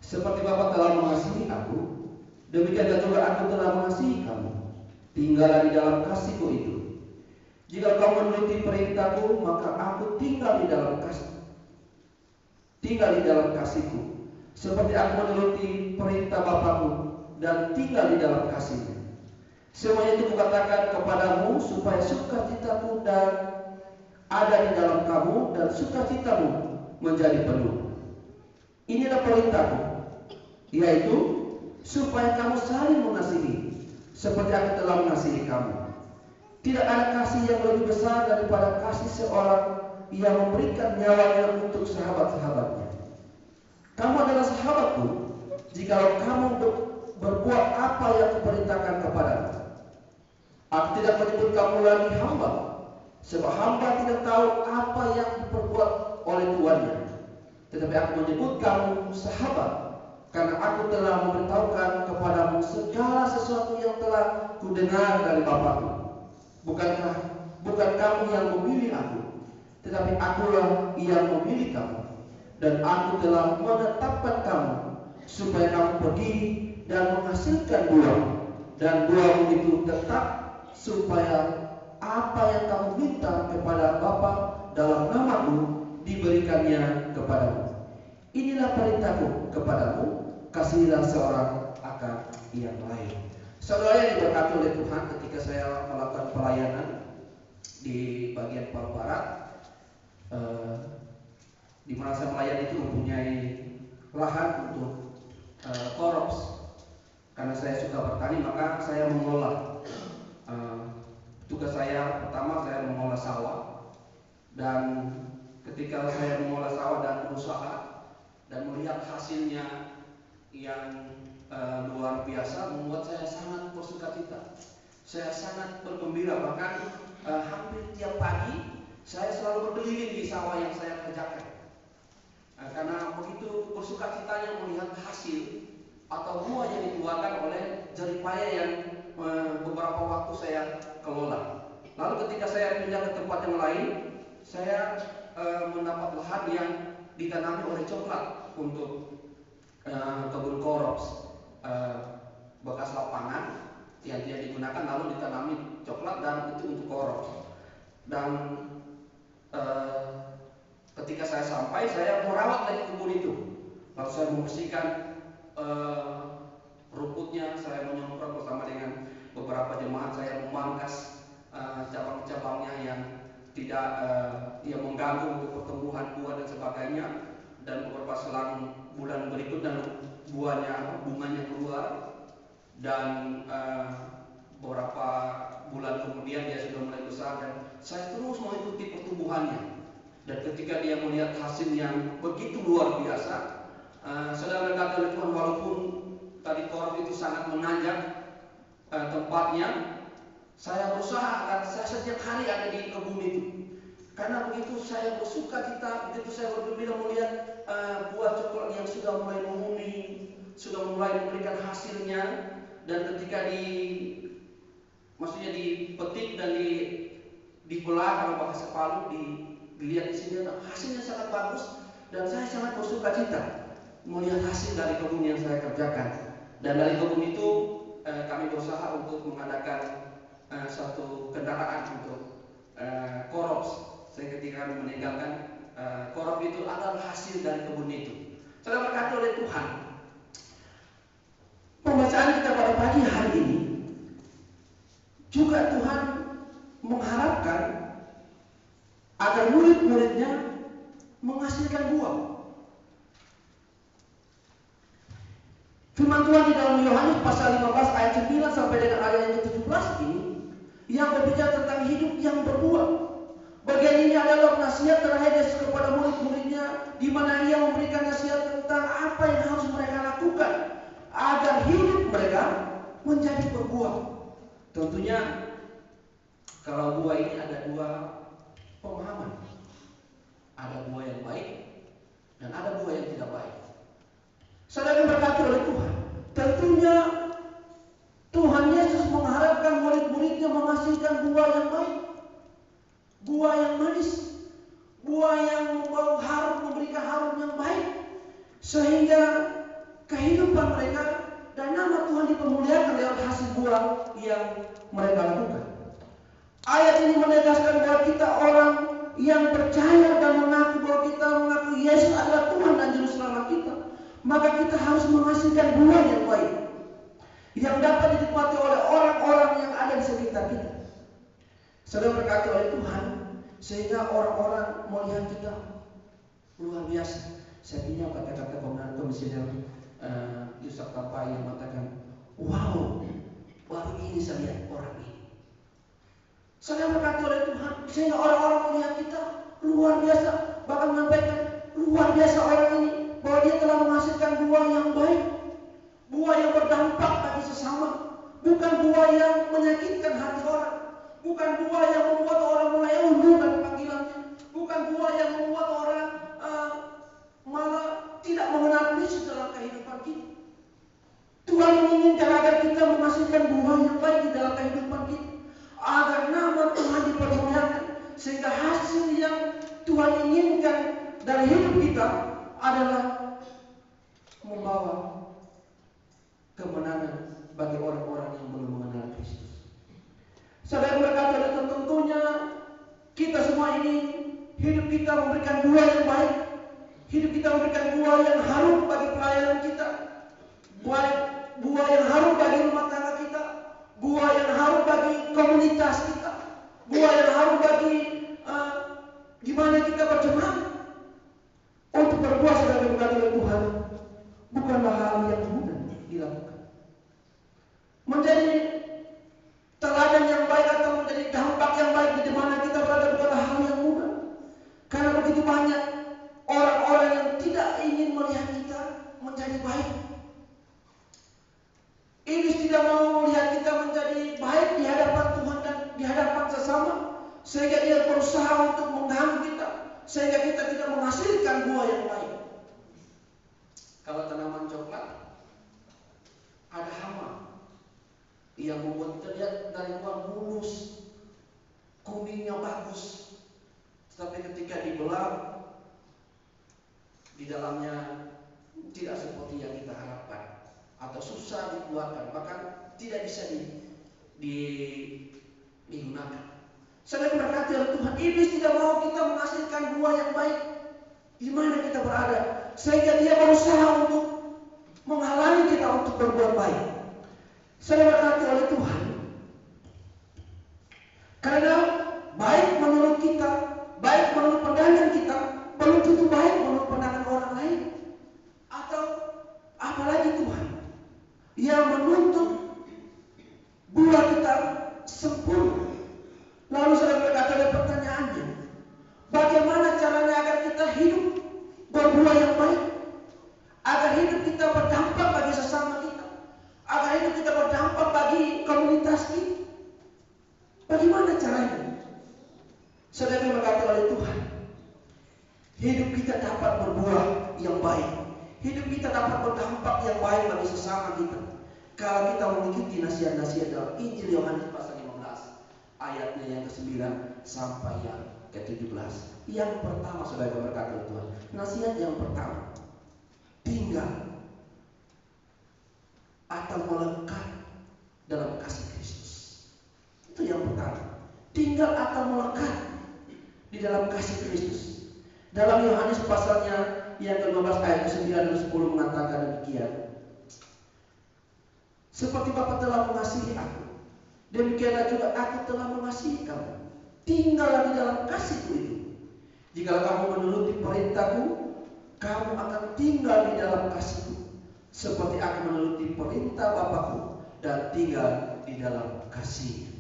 Seperti Bapa telah mengasihi aku, demikianlah juga aku telah mengasihi kamu. Tinggallah di dalam kasih-Ku itu. Jika kau menuruti perintah-Ku, maka aku tinggal di dalam kasih-Ku. Seperti aku menuruti perintah Bapa-Ku dan tinggal di dalam kasih-Nya. Semuanya itu Kukatakan kepadamu supaya sukacita-Ku dan ada di dalam kamu dan sukacita-mu menjadi penuh. Inilah perintah-Ku, yaitu supaya kamu saling mengasihi seperti aku telah mengasihi kamu. Tidak ada kasih yang lebih besar daripada kasih seorang yang memberikan nyawanya untuk sahabat-sahabatnya. Kamu adalah sahabatku jikalau kamu berbuat apa yang Kuperintahkan kepadamu. Aku tidak menyebut kamu lagi hamba, sebab hamba tidak tahu apa yang diperbuat oleh tuannya. Tetapi aku menyebut kamu sahabat, karena aku telah memberitahukan kepadamu segala sesuatu yang telah Kudengar dari Bapa-Ku. Bukan kamu yang memilih aku, tetapi akulah yang memilih kamu. Dan aku telah menetapkan kamu supaya kamu pergi dan menghasilkan buah, dan buahmu itu tetap, supaya apa yang kamu minta kepada Bapa dalam nama-Ku diberikannya kepadamu. Inilah perintah-Ku kepadamu, kasihilah seorang akan yang lain. Saudara yang diberkati oleh Tuhan, ketika saya melakukan pelayanan di bagian Palu Barat, di mana saya melayani itu mempunyai lahan untuk korops. Karena saya suka bertani, maka saya mengolah. Tugas saya pertama, saya mengolah sawah. Dan ketika saya mengolah sawah dan berusaha dan melihat hasilnya yang luar biasa, membuat saya sangat bersukacita. Saya sangat bergembira, bahkan hampir tiap pagi saya selalu berkeliling di sawah yang saya kerjakan. Karena begitu bersukacitanya melihat hasil atau buah yang dikeluarkan oleh jeripaya yang beberapa waktu saya kelola. Lalu ketika saya pindah ke tempat yang lain, saya mendapat lahan yang ditanami oleh coklat untuk kebun korops, bekas lapangan yang tidak digunakan lalu ditanami coklat dan itu untuk korops. Dan ketika saya sampai, saya merawat lagi kebun itu. Lalu saya membersihkan rumputnya, saya menyemprot bersama dengan beberapa jemaat, saya memangkas cabang-cabangnya yang tidak yang mengganggu untuk pertumbuhan buah dan sebagainya. Dan beberapa selang bulan berikutnya bunganya keluar, dan beberapa bulan kemudian dia sudah mulai besar dan saya terus mengikuti pertumbuhannya. Dan ketika dia melihat hasil yang begitu luar biasa, saudara berkata oleh Tuhan, walaupun tadi korup itu sangat menanjak tempatnya, saya berusaha agar saya setiap hari ada di kebun itu. Karena begitu saya bersukacita, begitu saya bergembira melihat buah coklat yang sudah mulai menguning, sudah mulai memberikan hasilnya, dan ketika dipetik dan dibelah kalau bahasa Palu, dilihat di sini hasilnya sangat bagus dan saya sangat bersuka cita melihat hasil dari kebun yang saya kerjakan. Dan dari kebun itu kami berusaha untuk mengadakan suatu kendaraan untuk korops. Saya ketika kami meninggalkan korop itu adalah hasil dari kebun itu. Saudara berkati oleh Tuhan, pembacaan kita pada pagi hari ini juga Tuhan mengharapkan agar murid-muridnya menghasilkan buah. Firman Tuhan di dalam Yohanes pasal 15 ayat 9 sampai dengan ayat yang ke-17 ini yang berbicara tentang hidup yang berbuah. Bagian ini adalah nasihat terakhir Yesus kepada murid-muridnya, di mana ia memberikan nasihat tentang apa yang harus mereka lakukan agar hidup mereka menjadi berbuah. Tentunya kalau buah ini ada dua pemahaman. Ada buah yang baik dan ada buah yang tidak baik. Saudara yang berkati oleh Tuhan, tentunya Tuhan Yesus mengharapkan murid-muridnya menghasilkan buah yang baik, buah yang manis, buah yang membawa harum, memberikan harum yang baik, sehingga kehidupan mereka dan nama Tuhan dipermuliakan lewat hasil buah yang mereka lakukan. Ayat ini menegaskan bahwa kita orang yang percaya dan mengaku bahwa kita mengaku Yesus adalah Tuhan dan Juru Selamat kita, maka kita harus menghasilkan buah yang baik yang dapat dinikmati oleh orang-orang yang ada di sekitar kita. Saudara berkati oleh Tuhan, sehingga orang-orang melihat kita luar biasa. Saya pinjam kata-kata komisioner Yusuf Tapai yang mengatakan, wow, baru ini saya lihat orang ini. Saudara berkati oleh Tuhan, sehingga orang-orang melihat kita luar biasa, bahkan menyampaikan luar biasa orang ini, bahwa dia telah menghasilkan buah yang baik, buah yang berdampak bagi sesama, bukan buah yang menyakitkan hati orang, bukan buah yang membuat orang mulai undur dari panggilannya, bukan buah yang membuat orang malah tidak mengenal Kristus dalam kehidupan kita. Tuhan menginginkan agar kita menghasilkan buah yang baik di dalam kehidupan kita, agar nama Tuhan dipermuliakan, sehingga hasil yang Tuhan inginkan dari hidup kita adalah membawa kemenangan bagi orang-orang yang belum mengenal Kristus. Saudara berkata, tentunya kita semua ini hidup kita memberikan buah yang baik, hidup kita memberikan buah yang harum bagi pelayanan kita, buah yang harum bagi rumah tangga kita, buah yang harum bagi komunitas kita, buah yang harum bagi gimana kita berjemaat. Untuk berbuah sebagai berkati oleh Tuhan bukanlah hal yang mudah dilakukan. Menjadi teladan yang baik atau menjadi dampak yang baik di mana kita berada bukanlah hal yang mudah. Karena begitu banyak orang-orang yang tidak ingin melihat kita menjadi baik. Iblis tidak mau melihat kita menjadi baik di hadapan Tuhan dan di hadapan sesama, sehingga dia berusaha untuk mengganggu kita, sehingga kita tidak menghasilkan buah yang baik. Kalau tanaman coklat ada hama yang membuat kita lihat dari luar mulus, kuningnya bagus, tetapi ketika dibelah di dalamnya tidak seperti yang kita harapkan, atau susah dikeluarkan, bahkan tidak bisa digunakan. Saudara berkati oleh Tuhan, iblis tidak mau kita menghasilkan buah yang baik di mana kita berada, sehingga dia berusaha untuk menghalangi kita untuk berbuat baik. Saudara berkati oleh Tuhan, karena baik menurut kita, baik menurut pandangan kita, belum tentu baik menurut pandangan orang lain, atau apalagi Tuhan yang menuntut buah kita sempurna. Lalu saya berkata, ada pertanyaannya, bagaimana caranya agar kita hidup berbuah yang baik, agar hidup kita berdampak bagi sesama kita, agar hidup kita berdampak bagi komunitas kita? Bagaimana caranya? Saudara berkata oleh Tuhan, hidup kita dapat berbuah yang baik, hidup kita dapat berdampak yang baik bagi sesama kita kalau kita mengikuti nasihat-nasihat dalam Injil Yohanes pasal 15 ayatnya yang ke-9 sampai yang ke-17. Yang pertama, saudara berkata Tuhan, nasihat yang pertama, tinggal atau melekat dalam kasih Kristus. Itu yang pertama, tinggal atau melekat di dalam kasih Kristus. Dalam Yohanes pasalnya yang ke-15 ayat ke-9 dan 10 mengatakan demikian. Seperti Bapa telah mengasihi aku, demikianlah juga aku telah mengasihi kamu. Tinggallah di dalam kasih-Ku itu. Jika kamu menuruti perintah-Ku, kamu akan tinggal di dalam kasih-Ku, seperti aku menuruti perintah Bapa-Ku dan tinggal di dalam kasih.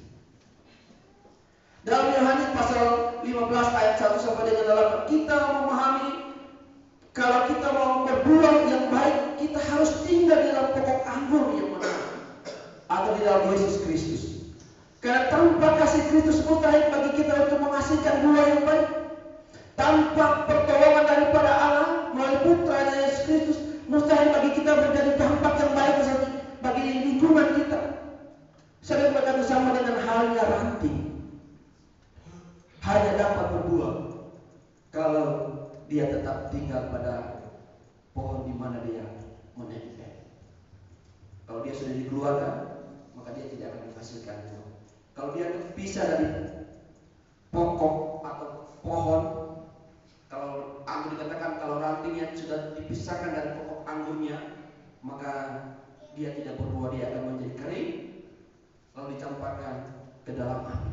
Dalam Yohanes pasal 15 ayat 1 sampai dengan 8, kita memahami kalau kita mau berbuah yang baik, kita harus tinggal di dalam pokok anggur yang benar, atau di dalam Yesus Kristus. Karena tanpa kasih Kristus mustahil bagi kita untuk menghasilkan buah yang baik. Tanpa pertolongan daripada Allah melalui putranya Yesus Kristus, mustahil bagi kita menjadi dampak yang baik bagi lingkungan kita. Saya berkata sama dengan halnya ranting, hanya dapat berbuah kalau dia tetap tinggal pada pohon di mana dia menempel. Kalau dia sudah dikeluarkan, maka dia tidak akan menghasilkan buah. Kalau dia terpisah dari pokok atau pohon, kalau anggur dikatakan kalau rantingnya sudah dipisahkan dari pokok anggurnya, maka dia tidak berbuah, dia akan menjadi kering, lalu dicampakkan ke dalam api.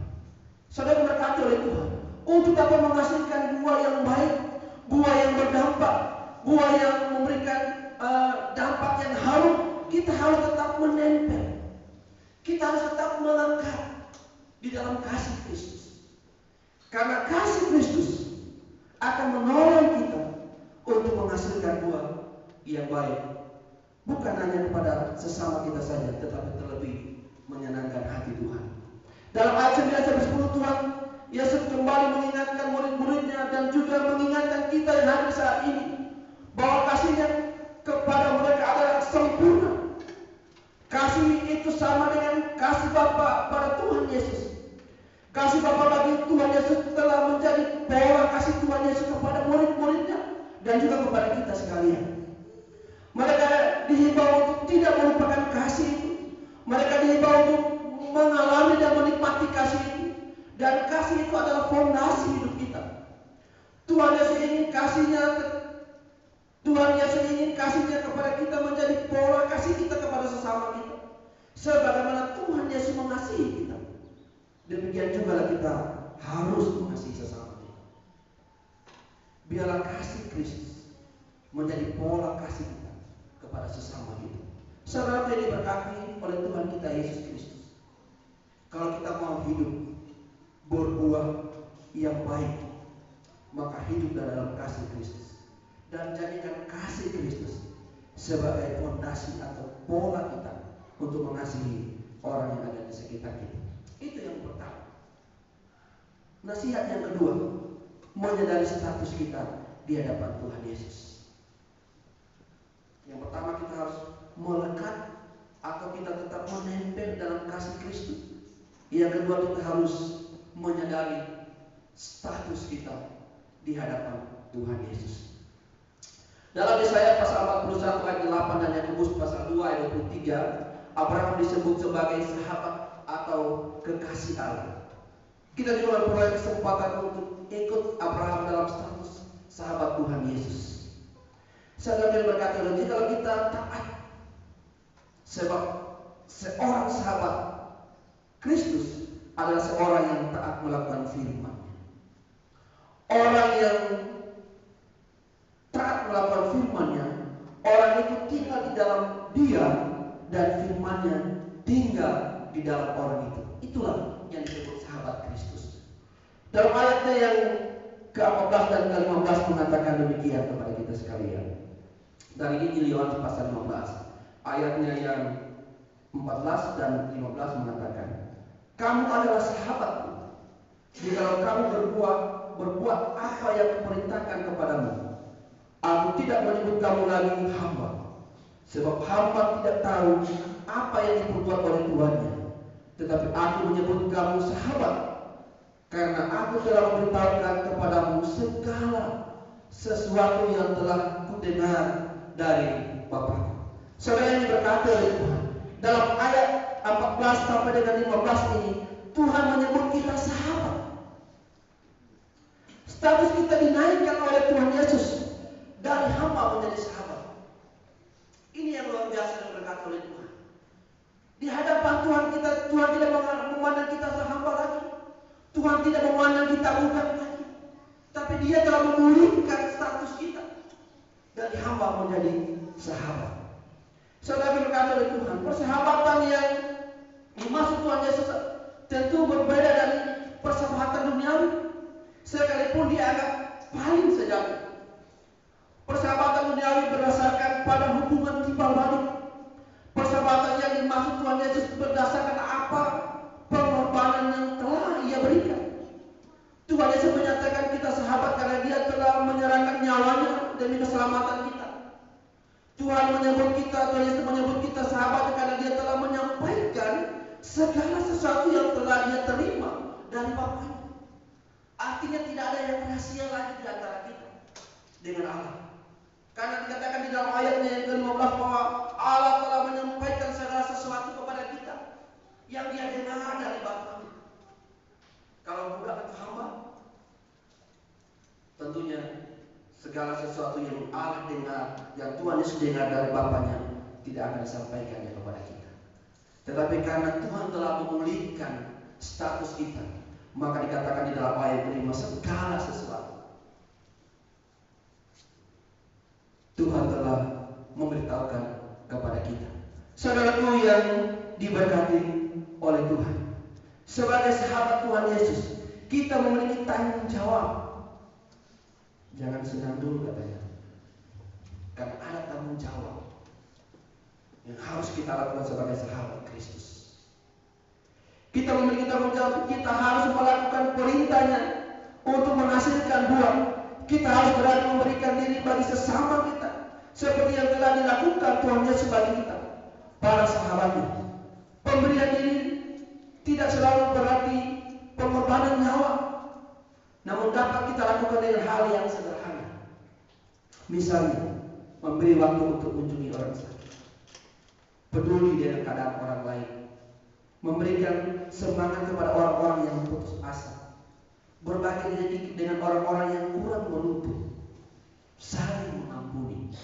Saudara diberkati oleh Tuhan untuk dapat menghasilkan buah yang baik, buah yang berdampak, buah yang memberikan dampak yang harum. Kita harus tetap menempel, kita harus tetap melekat di dalam kasih Kristus. Karena kasih Kristus akan menolong kita untuk menghasilkan buah yang baik, bukan hanya kepada sesama kita saja, tetapi terlebih menyenangkan hati Tuhan. Dalam ayat 9 sampai 10 Tuhan Yesus kembali mengingatkan murid-muridnya dan juga mengingatkan kita yang hadir saat ini bahwa kasihnya kepada mereka adalah sempurna. Kasih itu sama dengan kasih Bapa pada Tuhan Yesus. Kasih Bapa bagi Tuhan Yesus telah menjadi pola kasih Tuhan Yesus kepada murid-muridnya dan juga kepada kita sekalian. Mereka dihimbau untuk tidak melupakan kasih itu. Mereka dihimbau untuk mengalami dan menikmati kasih itu. Dan kasih itu adalah fondasi hidup kita. Tuhan Yesus ingin kasihnya kepada kita menjadi pola kasih kita kepada sesama kita. Sebagaimana Tuhan Yesus mengasihi kita, demikian juga kita harus mengasihi sesama kita. Biarlah kasih Kristus menjadi pola kasih kita kepada sesama kita. Saudara yang diberkati oleh Tuhan kita Yesus Kristus, kalau kita mau hidup berbuah yang baik, maka hidup dalam kasih Kristus dan jadikan kasih Kristus sebagai fondasi atau pola kita untuk mengasihi orang yang ada di sekitar kita. Itu yang pertama. Nasihat yang kedua, menyadari status kita di hadapan Tuhan Yesus. Yang pertama, kita harus melekat atau kita tetap menempel dalam kasih Kristus. Yang kedua, kita harus menyadari status kita di hadapan Tuhan Yesus. Dalam Yesaya pasal 41 ayat 8 dan Yakobus pasal 2 ayat 23, Abraham disebut sebagai sahabat atau kekasih Allah. Kita juga memperoleh kesempatan untuk ikut Abraham dalam status sahabat Tuhan Yesus. Saya berkata, kalau kita taat, sebab seorang sahabat Kristus adalah seorang yang taat melakukan firman. Orang yang taat melakukan firman-Nya, orang itu tinggal di dalam dia dan firman-Nya tinggal di dalam orang itu. Itulah yang disebut sahabat Kristus. Dalam ayatnya yang ke-14 dan ke-15 mengatakan demikian kepada kita sekalian. Dari Injil Yohanes pasal 15, ayatnya yang 14 dan 15 mengatakan, kamu adalah sahabatku jikalau kamu berbuat apa yang kuperintahkan kepadamu. Aku tidak menyebut kamu lagi hamba, sebab hamba tidak tahu apa yang diperbuat oleh tuannya, tetapi aku menyebut kamu sahabat, karena aku telah memberitahukan kepadamu segala sesuatu yang telah kudengar dari Bapa. Saudara yang berkata oleh Tuhan, dalam ayat 14 sampai dengan 15 ini, Tuhan menyebut kita sahabat. Status kita dinaikkan oleh Tuhan Yesus dari hamba menjadi sahabat. Ini yang luar biasa yang berkata oleh Tuhan. Di hadapan Tuhan kita, Tuhan tidak memandang kita sehamba lagi. Tuhan tidak memandang kita bukan lagi. Tapi Dia telah memulihkan status kita dari hamba menjadi sahabat. Saudara berkata oleh Tuhan, persahabatan yang dimaksud Tuhan Yesus tentu berbeda dari persahabatan duniawi, sekalipun dianggap paling sejati. Persahabatan duniawi berdasarkan pada hubungan timbal balik. Persahabatan yang dimaksud Tuhan Yesus berdasarkan apa pengorbanan yang telah Ia berikan. Tuhan Yesus menyatakan kita sahabat karena Dia telah menyerahkan nyawanya demi keselamatan kita. Tuhan Yesus menyebut kita sahabat karena Dia telah menyampaikan segala sesuatu yang telah Dia terima dari Bapa-Nya. Artinya tidak ada yang rahasia lagi di antara kita dengan Allah. Karena dikatakan di dalam ayatnya yang ke-15 bahwa Allah telah menyampaikan segala sesuatu kepada kita yang Dia dengar dari Bapa-Nya. Kalau budak atau hamba, tentunya segala sesuatu yang Allah dengar, yang Tuhan Yesus dengar dari Bapa-Nya, tidak akan disampaikannya kepada kita. Tetapi karena Tuhan telah memulihkan status kita, maka dikatakan di dalam ayat kelima segala sesuatu Tuhan telah memberitahukan kepada kita. Saudaraku yang diberkati oleh Tuhan, sebagai sahabat Tuhan Yesus, kita memiliki tanggung jawab. Jangan senang dulu katanya, karena ada tanggung jawab yang harus kita lakukan sebagai sahabat Kristus. Kita memiliki tanggung jawab, kita harus melakukan perintahnya untuk menghasilkan buah. Kita harus berani memberikan diri bagi sesama kita, seperti yang telah dilakukan Tuhan Yesus bagi kita, para sahabatnya. Pemberian diri tidak selalu berarti pengorbanan nyawa, namun dapat kita lakukan dengan hal yang sederhana. Misalnya, memberi waktu untuk mengunjungi orang sakit, peduli dengan keadaan orang lain, memberikan semangat kepada orang-orang yang putus asa, berbagi rezeki dengan orang-orang yang kurang beruntung, saling mengampuni,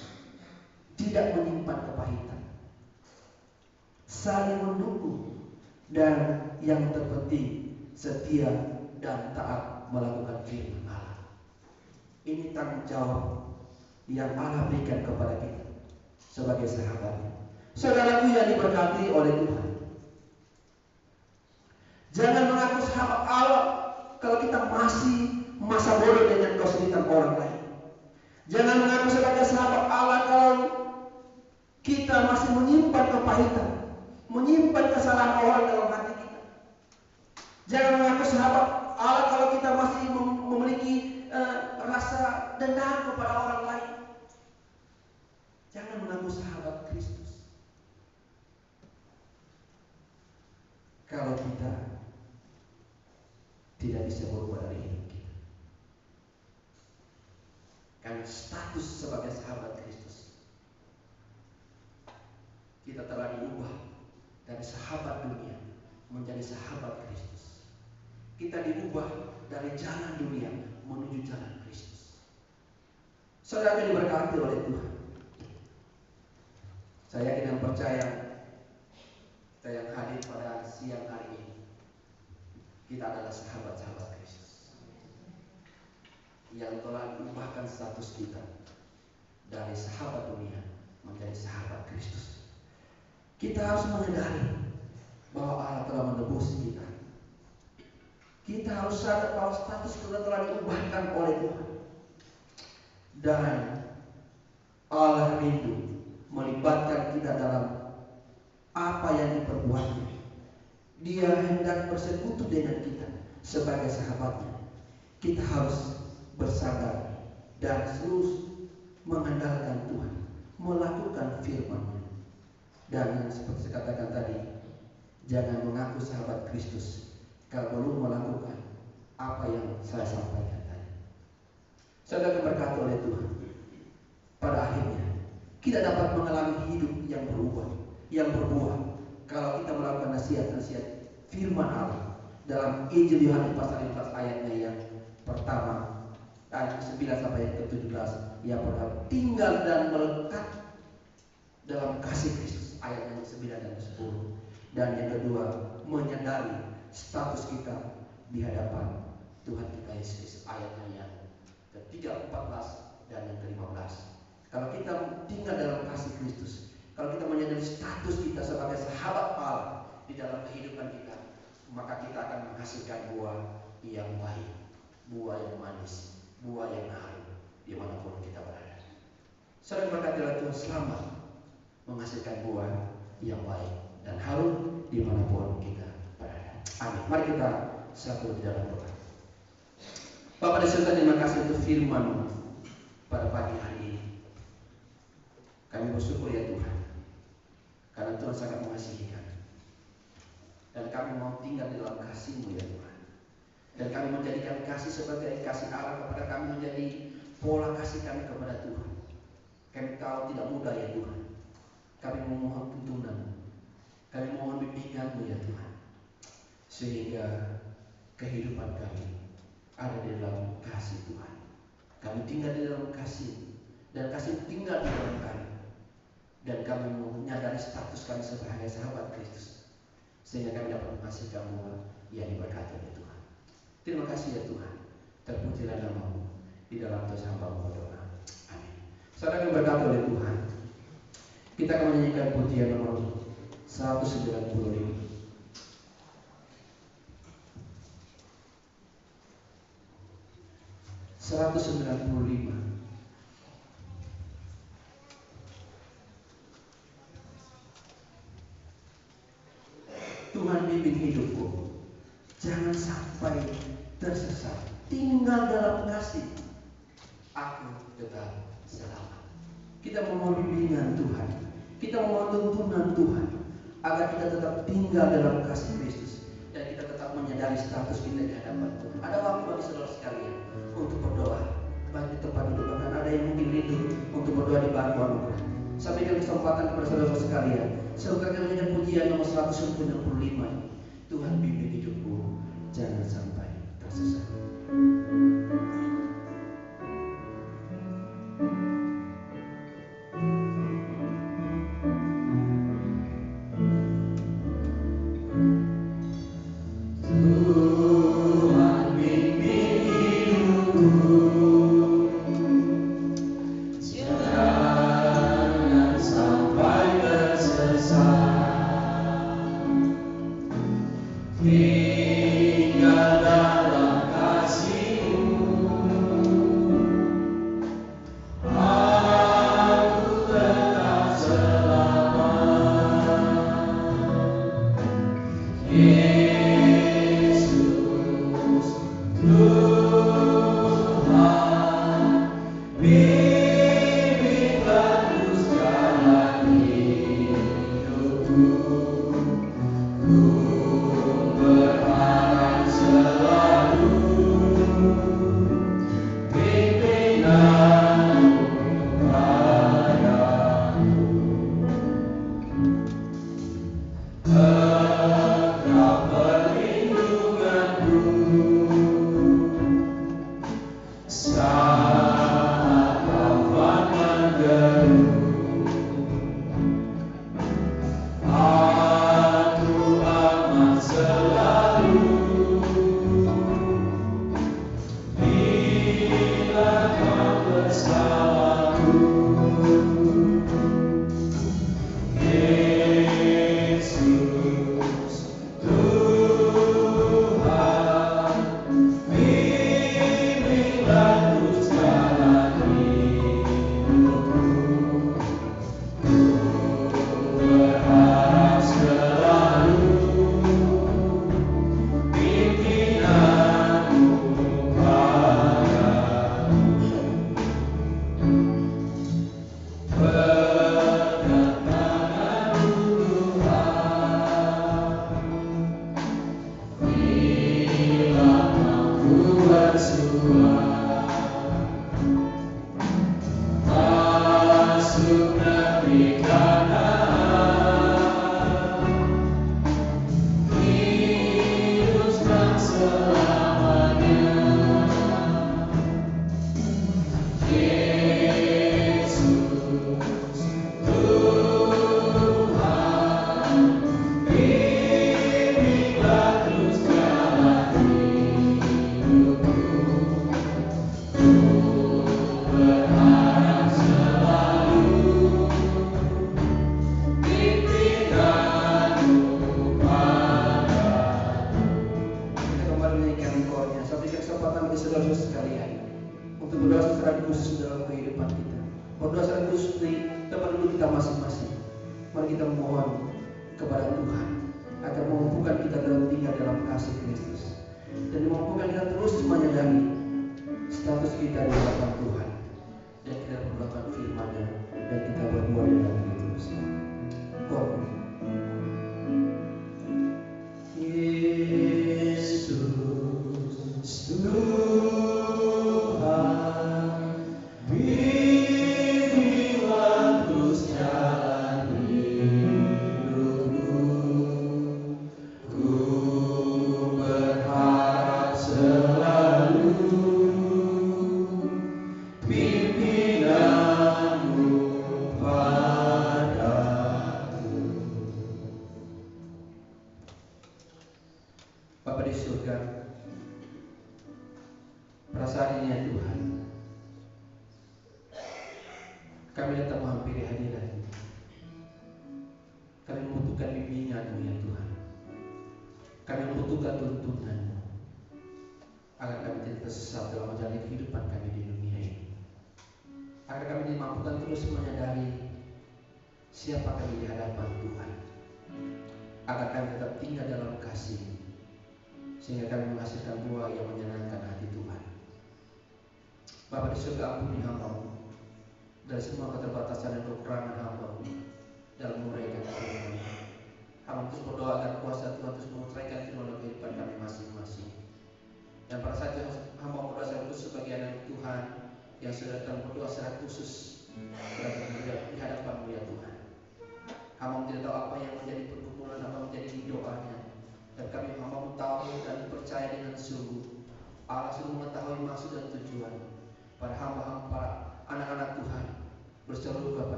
tidak menyimpan kepahitan, saling mendukung, dan yang terpenting setia dan taat melakukan firman Allah. Ini tanggung jawab yang Allah berikan kepada kita sebagai sahabatnya. Saudaraku yang diberkati oleh Tuhan, jangan mengaku sahabat Allah kalau kita masih masa bodoh dengan kesulitan orang lain. Jangan mengaku sebagai sahabat Allah kalau kita masih menyimpan kepahitan, menyimpan kesalahan orang dalam hati kita. Jangan mengaku sahabat Allah kalau kita masih memiliki rasa dendam kepada orang lain. Jangan mengaku sahabat Kristus kalau kita tidak bisa berubah dari hidup kita. Karena status sebagai sahabat Kristus, kita telah diubah dari sahabat dunia menjadi sahabat Kristus. Kita diubah dari jalan dunia menuju jalan Kristus. Saudara yang diberkati oleh Tuhan, saya yakin dan percaya kita yang hadir pada siang hari ini, kita adalah sahabat-sahabat Kristus yang telah mengubahkan status kita dari sahabat dunia menjadi sahabat Kristus. Kita harus menyadari bahwa Allah telah menebus kita. Kita harus sadar bahwa status kita telah diubahkan oleh Tuhan, dan Allah rindu melibatkan kita dalam apa yang diperbuatnya. Dia hendak bersekutu dengan kita sebagai sahabatnya. Kita harus bersabar dan terus mengandalkan Tuhan, melakukan firman-Nya. Dan seperti saya katakan tadi, Jangan mengaku sahabat Kristus kalau belum melakukan apa yang saya sampaikan tadi. Saudara berkata oleh Tuhan, pada akhirnya kita dapat mengalami hidup yang berubah, yang berbuah kalau kita melakukan nasihat-nasihat firman Allah dalam Injil Yohanes pasal 15 ayatnya yang pertama, ayat 9 sampai ayat ke-17. Yang pertama, tinggal dan melekat dalam kasih Kristus, ayat yang ke-9 dan ke-10. Dan yang kedua, menyadari status kita di hadapan Tuhan kita Yesus, ayatnya yang ke-3, 14 dan yang ke-15. Kalau kita tinggal dalam kasih Kristus, kalau kita menyadari status kita sebagai sahabat Allah di dalam kehidupan kita, maka kita akan menghasilkan buah yang baik, buah yang manis, buah yang harum dimanapun kita berada. Saudara berkati oleh Tuhan, selamat menghasilkan buah yang baik dan harum dimanapun kita berada. Amin. Mari kita satu di dalam doa. Bapa di surga, terima kasih untuk firman pada pagi hari ini. Kami bersyukur ya Tuhan, karena Tuhan sangat mengasihi kami. Dan kami mau tinggal di dalam kasih-Mu ya Tuhan. Dan kami menjadikan kasih sebagai kasih Allah kepada kami, menjadi pola kasih kami kepada Tuhan. Kami tahu tidak mudah ya Tuhan. Kami memohon tuntunan, kami mohon bimbingan-Mu ya Tuhan, sehingga kehidupan kami ada di dalam kasih Tuhan. Kami tinggal di dalam kasih, dan kasih tinggal di dalam kami. Dan kami menyadari status kami sebagai sahabat Kristus, sehingga kami dapat menghasilkan buah yang diberkati oleh Tuhan. Terima kasih ya Tuhan. Terpujilah nama-Mu di dalam dosa hamba-Mu berdoa. Amin. Saudara yang berkati oleh Tuhan, kita akan menyanyikan pujian nomor 195. Tuhan bimbing hidupku, jangan sampai tersesat, tinggal dalam kasih, aku tetap selamat. Kita memohon bimbingan Tuhan, kita memohon tuntunan Tuhan, agar kita tetap tinggal dalam kasih Kristus, dan kita tetap menyadari status kita di hadapan Tuhan. Ada waktu bagi saudara sekalian untuk berdoa, baik di tempat duduk, bahkan ada yang mungkin rindu untuk berdoa di bangku anugerah. Sampaikan kesempatan kepada saudara sekalian. Saudara menyanyikan pujian nomor 195. Tuhan bimbing hidupku, jangan sampai tersesat. Tinggal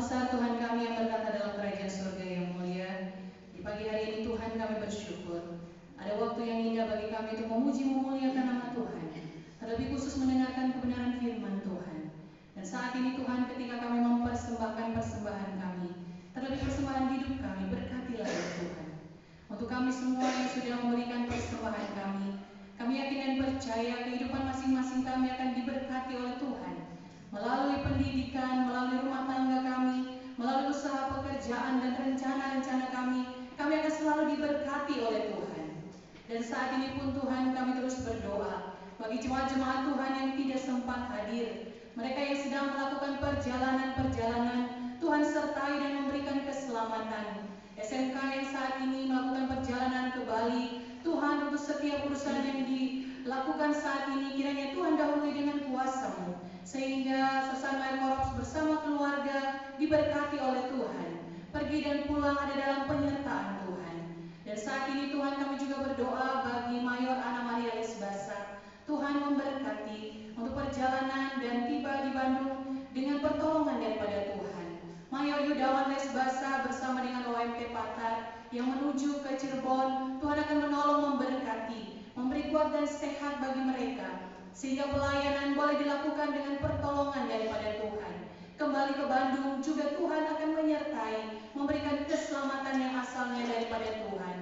besar Tuhan kami yang berkata dalam kerajaan surga yang mulia, di pagi hari ini Tuhan kami bersyukur ada waktu yang indah bagi kami untuk memuji memuliakan nama Tuhan, terlebih khusus mendengarkan kebenaran firman Tuhan. Dan saat ini Tuhan, ketika kami mempersembahkan persembahan kami, terlebih persembahan hidup kami, berkatilah ya Tuhan. Untuk kami semua yang sudah memberikan persembahan kami yakin dan percaya kehidupan masing-masing kami akan diberkati oleh Tuhan. Melalui pendidikan, melalui rumah tangga kami, melalui usaha pekerjaan dan rencana-rencana kami akan selalu diberkati oleh Tuhan. Dan saat ini pun Tuhan, kami terus berdoa bagi jemaat-jemaat Tuhan yang tidak sempat hadir, mereka yang sedang melakukan perjalanan-perjalanan, Tuhan sertai dan memberikan keselamatan. SMK yang saat ini melakukan perjalanan ke Bali, Tuhan, untuk setiap urusan yang dilakukan saat ini, kiranya Tuhan dahului dengan kuasa-Mu, sehingga Sesama Korops bersama keluarga diberkati oleh Tuhan, pergi dan pulang ada dalam penyertaan Tuhan. Dan saat ini Tuhan, kami juga berdoa bagi Mayor Ana Maria Lesbasa, Tuhan memberkati untuk perjalanan dan tiba di Bandung dengan pertolongan daripada Tuhan. Mayor Yudawan Lesbasa bersama dengan OMT Patar yang menuju ke Cirebon, Tuhan akan menolong, memberkati, memberi kuat dan sehat bagi mereka, sehingga pelayanan boleh dilakukan dengan pertolongan daripada Tuhan. Kembali ke Bandung juga Tuhan akan menyertai, memberikan keselamatan yang asalnya daripada Tuhan.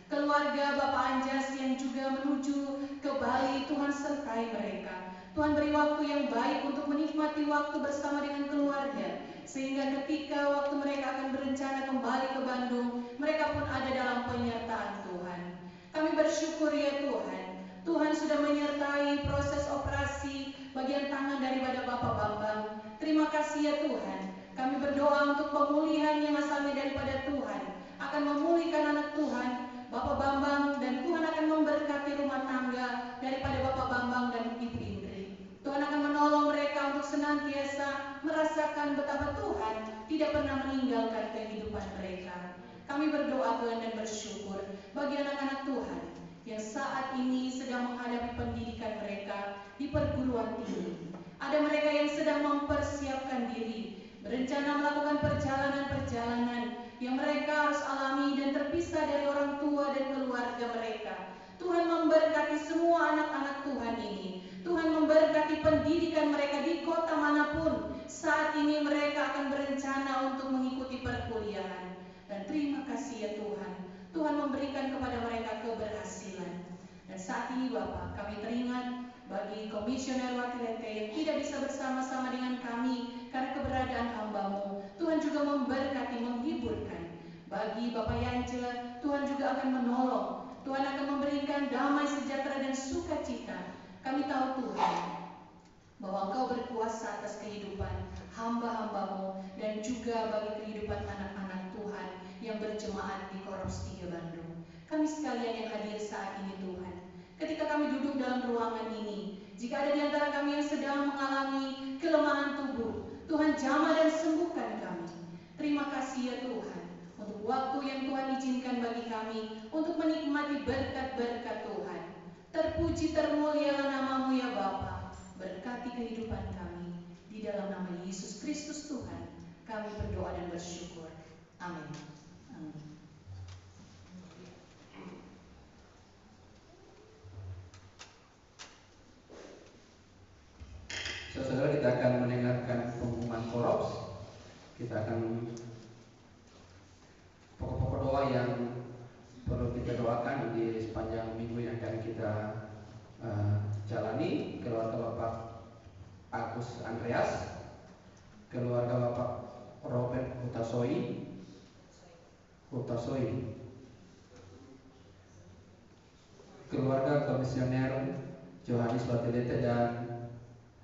Keluarga Bapak Anjas yang juga menuju ke Bali, Tuhan sertai mereka. Tuhan beri waktu yang baik untuk menikmati waktu bersama dengan keluarga, sehingga ketika waktu mereka akan berencana kembali ke Bandung, mereka pun ada dalam penyertaan Tuhan. Kami bersyukur ya Tuhan, Tuhan sudah menyertai proses operasi bagian tangan daripada Bapak Bambang. Terima kasih ya Tuhan. Kami berdoa untuk pemulihan yang asalnya daripada Tuhan akan memulihkan anak Tuhan, Bapak Bambang, dan Tuhan akan memberkati rumah tangga daripada Bapak Bambang dan Ibu Indri. Tuhan akan menolong mereka untuk senantiasa merasakan betapa Tuhan tidak pernah meninggalkan kehidupan mereka. Kami berdoa Tuhan dan bersyukur bagi anak-anak Tuhan yang saat ini sedang menghadapi pendidikan mereka di perguruan tinggi. Ada mereka yang sedang mempersiapkan diri, berencana melakukan perjalanan-perjalanan yang mereka harus alami dan terpisah dari orang tua dan keluarga mereka. Tuhan memberkati semua anak-anak Tuhan ini. Tuhan memberkati pendidikan mereka di kota manapun. Saat ini mereka akan berencana untuk mengikuti perkuliahan. Dan terima kasih ya Tuhan, Tuhan memberikan kepada mereka keberhasilan. Dan saat ini Bapak, kami teringat bagi Komisioner Wakil RT yang tidak bisa bersama-sama dengan kami karena keberadaan hamba-Mu. Tuhan juga memberkati, menghiburkan. Bagi Bapak Yance, Tuhan juga akan menolong. Tuhan akan memberikan damai, sejahtera, dan sukacita. Kami tahu Tuhan bahwa Engkau berkuasa atas kehidupan hamba-hamba-Mu dan juga bagi kehidupan anak-anak Tuhan yang berjemaat di Korops 3 Bandung. Kami sekalian yang hadir saat ini Tuhan, ketika kami duduk dalam ruangan ini, jika ada di antara kami yang sedang mengalami kelemahan tubuh, Tuhan jamah dan sembuhkan kami. Terima kasih ya Tuhan untuk waktu yang Tuhan izinkan bagi kami untuk menikmati berkat-berkat Tuhan. Terpuji termulialah nama-Mu ya Bapa. Berkati kehidupan kami. Di dalam nama Yesus Kristus Tuhan, kami berdoa dan bersyukur. Amin. Amin. Saudara, kita akan mendengarkan pengumuman Korops. Kita akan pokok-pokok doa yang perlu kita doakan di sepanjang minggu yang akan kita jalani. Keluarga Bapak Agus Andreas, keluarga Bapak Robert Hutasoi, keluarga Komisioner Johannes Batelete dan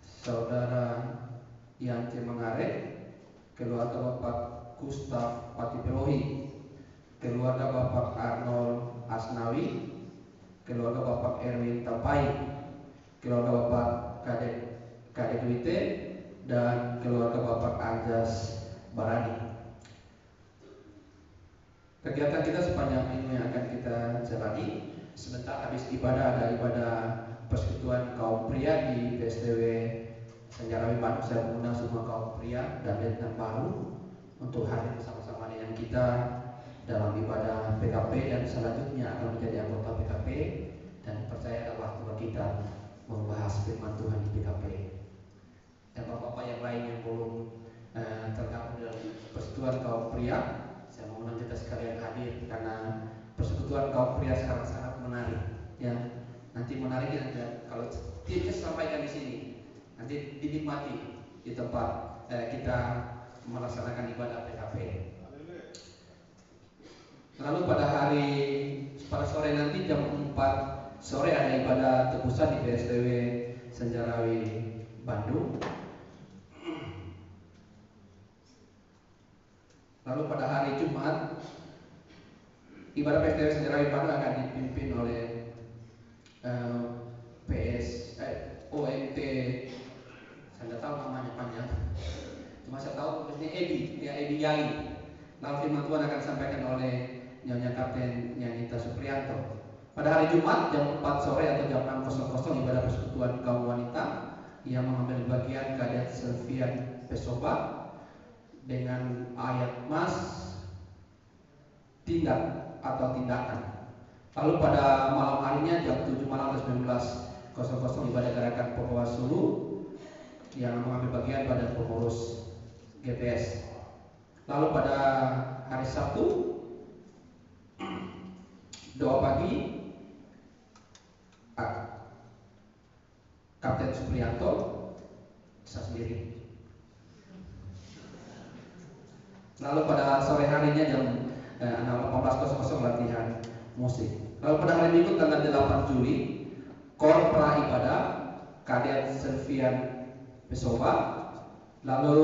Saudara Yance Mengare, keluarga Bapak Gustaf Patiperohi, keluarga Bapak Arnold Asnawi, keluarga Bapak Erwin Tapai, keluarga Bapak Kadek Wite, dan keluarga Bapak Anjas Barani. Kegiatan kita sepanjang minggu yang akan kita jalani, sebentar habis ibadah ada ibadah persekutuan kaum pria di PSTW Senjarawi Bandung. Saya mengundang semua kaum pria dan letnan baru untuk hadir bersama-sama dengan kita dalam ibadah PKP dan selanjutnya akan menjadi anggota PKP, dan percaya ada waktu kita membahas firman Tuhan di PKP. Dan bapak-bapak yang lain yang belum tergabung dalam persekutuan kaum pria, saya mohon kita sekalian hadir karena persekutuan kaum pria sekarang sangat menarik. Ya, nanti menariknya kalau tipsnya sampaikan di sini, nanti dinikmati di tempat kita melaksanakan ibadah PKP. Lalu pada sore nanti jam 4 sore ada ibadah tebusan di PSTW Senjarawi Bandung. Lalu pada hari Jumat ibadah PSTW Senjarawi Bandung akan dipimpin oleh OMT, saya tidak tahu namanya panjang, cuma saya tahu ini Edi Yali. Lalu firman Tuhan akan disampaikan oleh Nyonya Kapten Nyanita Supriyanto. Pada hari Jumat jam 4 sore atau jam 6.00 ibadah persekutuan kaum wanita yang mengambil bagian Kadet Selvian Pesoba dengan ayat mas tindak atau tindakan. Lalu pada malam harinya jam 7 malam atau 19.00 ibadah gerakan Pembawa Sulu yang mengambil bagian pada pengurus GPS. Lalu pada hari Sabtu doa pagi Kapten Supriyanto saya sendiri. Lalu pada sore harinya jam 18.00 latihan musik. Lalu pada hari Minggu tanggal 8 Juli Kor Pra Ibadah Kadet Selvian Pesoba. Lalu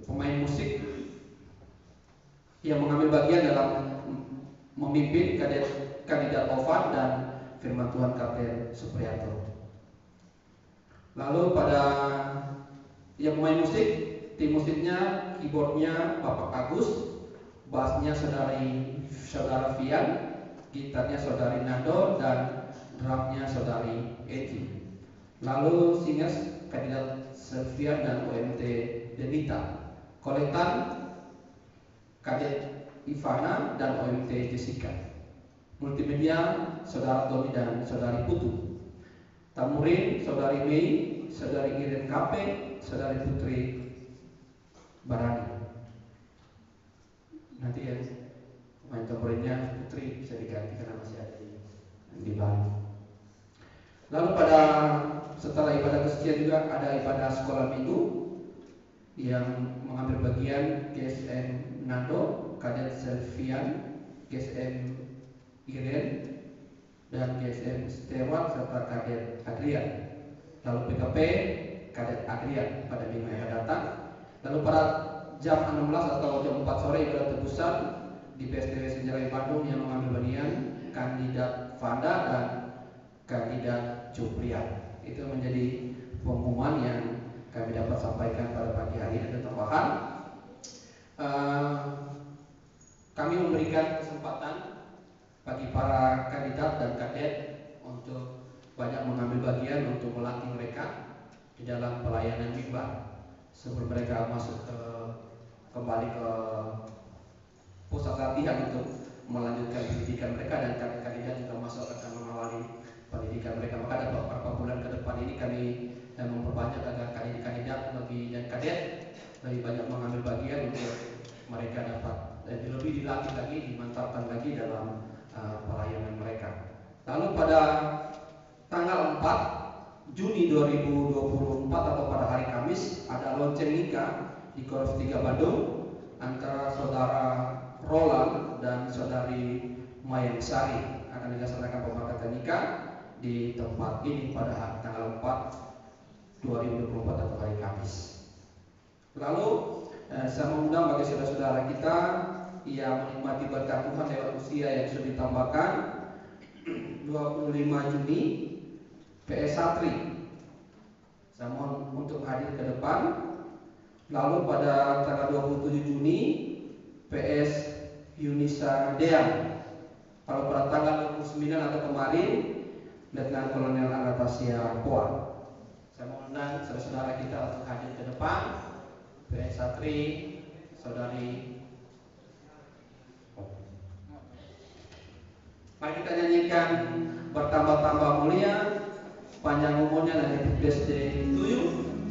pemain musik yang mengambil bagian dalam memimpin kandidat Ovan dan firman Tuhan Kapten Supriyanto. Lalu pada yang pemain musik, tim musiknya, keyboardnya Bapak Agus, bassnya saudara Fian, gitarnya saudari Nando, dan drumnya saudari Eti. Lalu singers kandidat Selvian dan OMT Denita, kolektan Kadet Ivana dan OMT Jessica, multimedia saudara Tony dan saudari Putu, tamurin saudari Mei, saudari Iren Kape, saudari Putri Barani. Nanti ya pemain tamurinnya Putri bisa diganti karena masih ada di Bali. Lalu setelah ibadah kesekian juga ada ibadah sekolah minggu yang mengambil bagian GSM Nando, Kadet Selvian, GSM Iren, dan GSM Stewart serta Kadet Adrian. Lalu PKP Kadet Adrian pada minggu yang akan datang. Lalu pada jam 16 atau jam 4 sore ibadah tebusan di PSTW Senjarawi Bandung yang mengambil bagian kandidat Vanda dan kandidat Cuprian. Itu menjadi pengumuman yang kami dapat sampaikan pada pagi hari. Ada tambahan, kami memberikan kesempatan bagi para kandidat dan kadet untuk banyak mengambil bagian untuk melatih mereka di dalam pelayanan mimbar sebelum mereka masuk kembali ke pusat latihan untuk melanjutkan pendidikan mereka, dan kandidat juga masuk akan mengawali pendidikan mereka. Maka ada beberapa bulan ke depan ini kami memperbanyak agar kandidat dan kadet lebih banyak mengambil bagian untuk mereka dapat lebih dilatih lagi, dimantapkan lagi dalam pelayanan mereka. Lalu pada tanggal 4 Juni 2024 atau pada hari Kamis ada lonceng nikah di Korps 3 Bandung antara saudara Roland dan saudari Mayang Sari. Akan dilaksanakan pemberangkatan nikah di tempat ini pada tanggal 4 2024 atau hari Kamis. Lalu saya mengundang bagi saudara-saudara kita yang menikmati berkat Tuhan lewat usia yang sudah ditambahkan 25 Juni PS Satri. Saya mohon untuk hadir ke depan. Lalu pada tanggal 27 Juni PS Yunisa Deang. Kalau pada tanggal 29 atau kemarin Letnan Kolonel Anastasia Poa. Saya mengundang saudara-saudara kita untuk hadir ke depan PS Satri, saudari. Mari kita nyanyikan bertambah-tambah mulia, panjang umurnya dan Happy Birthday to you.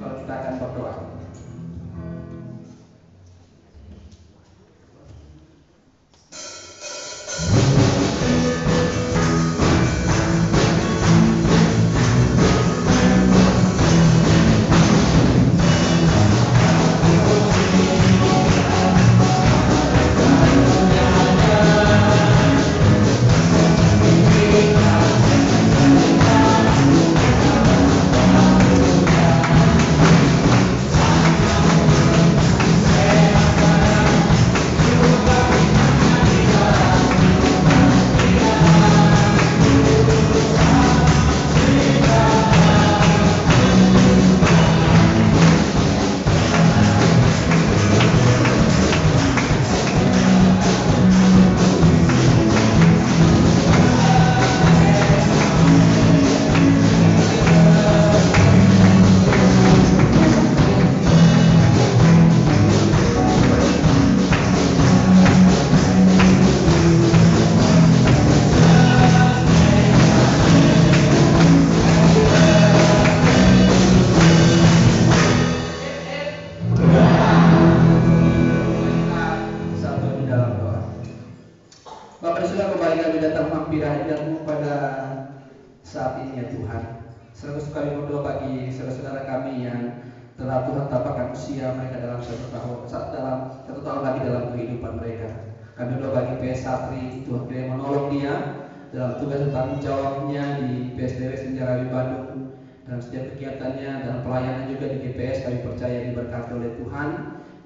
Kalau kita akan berdoa.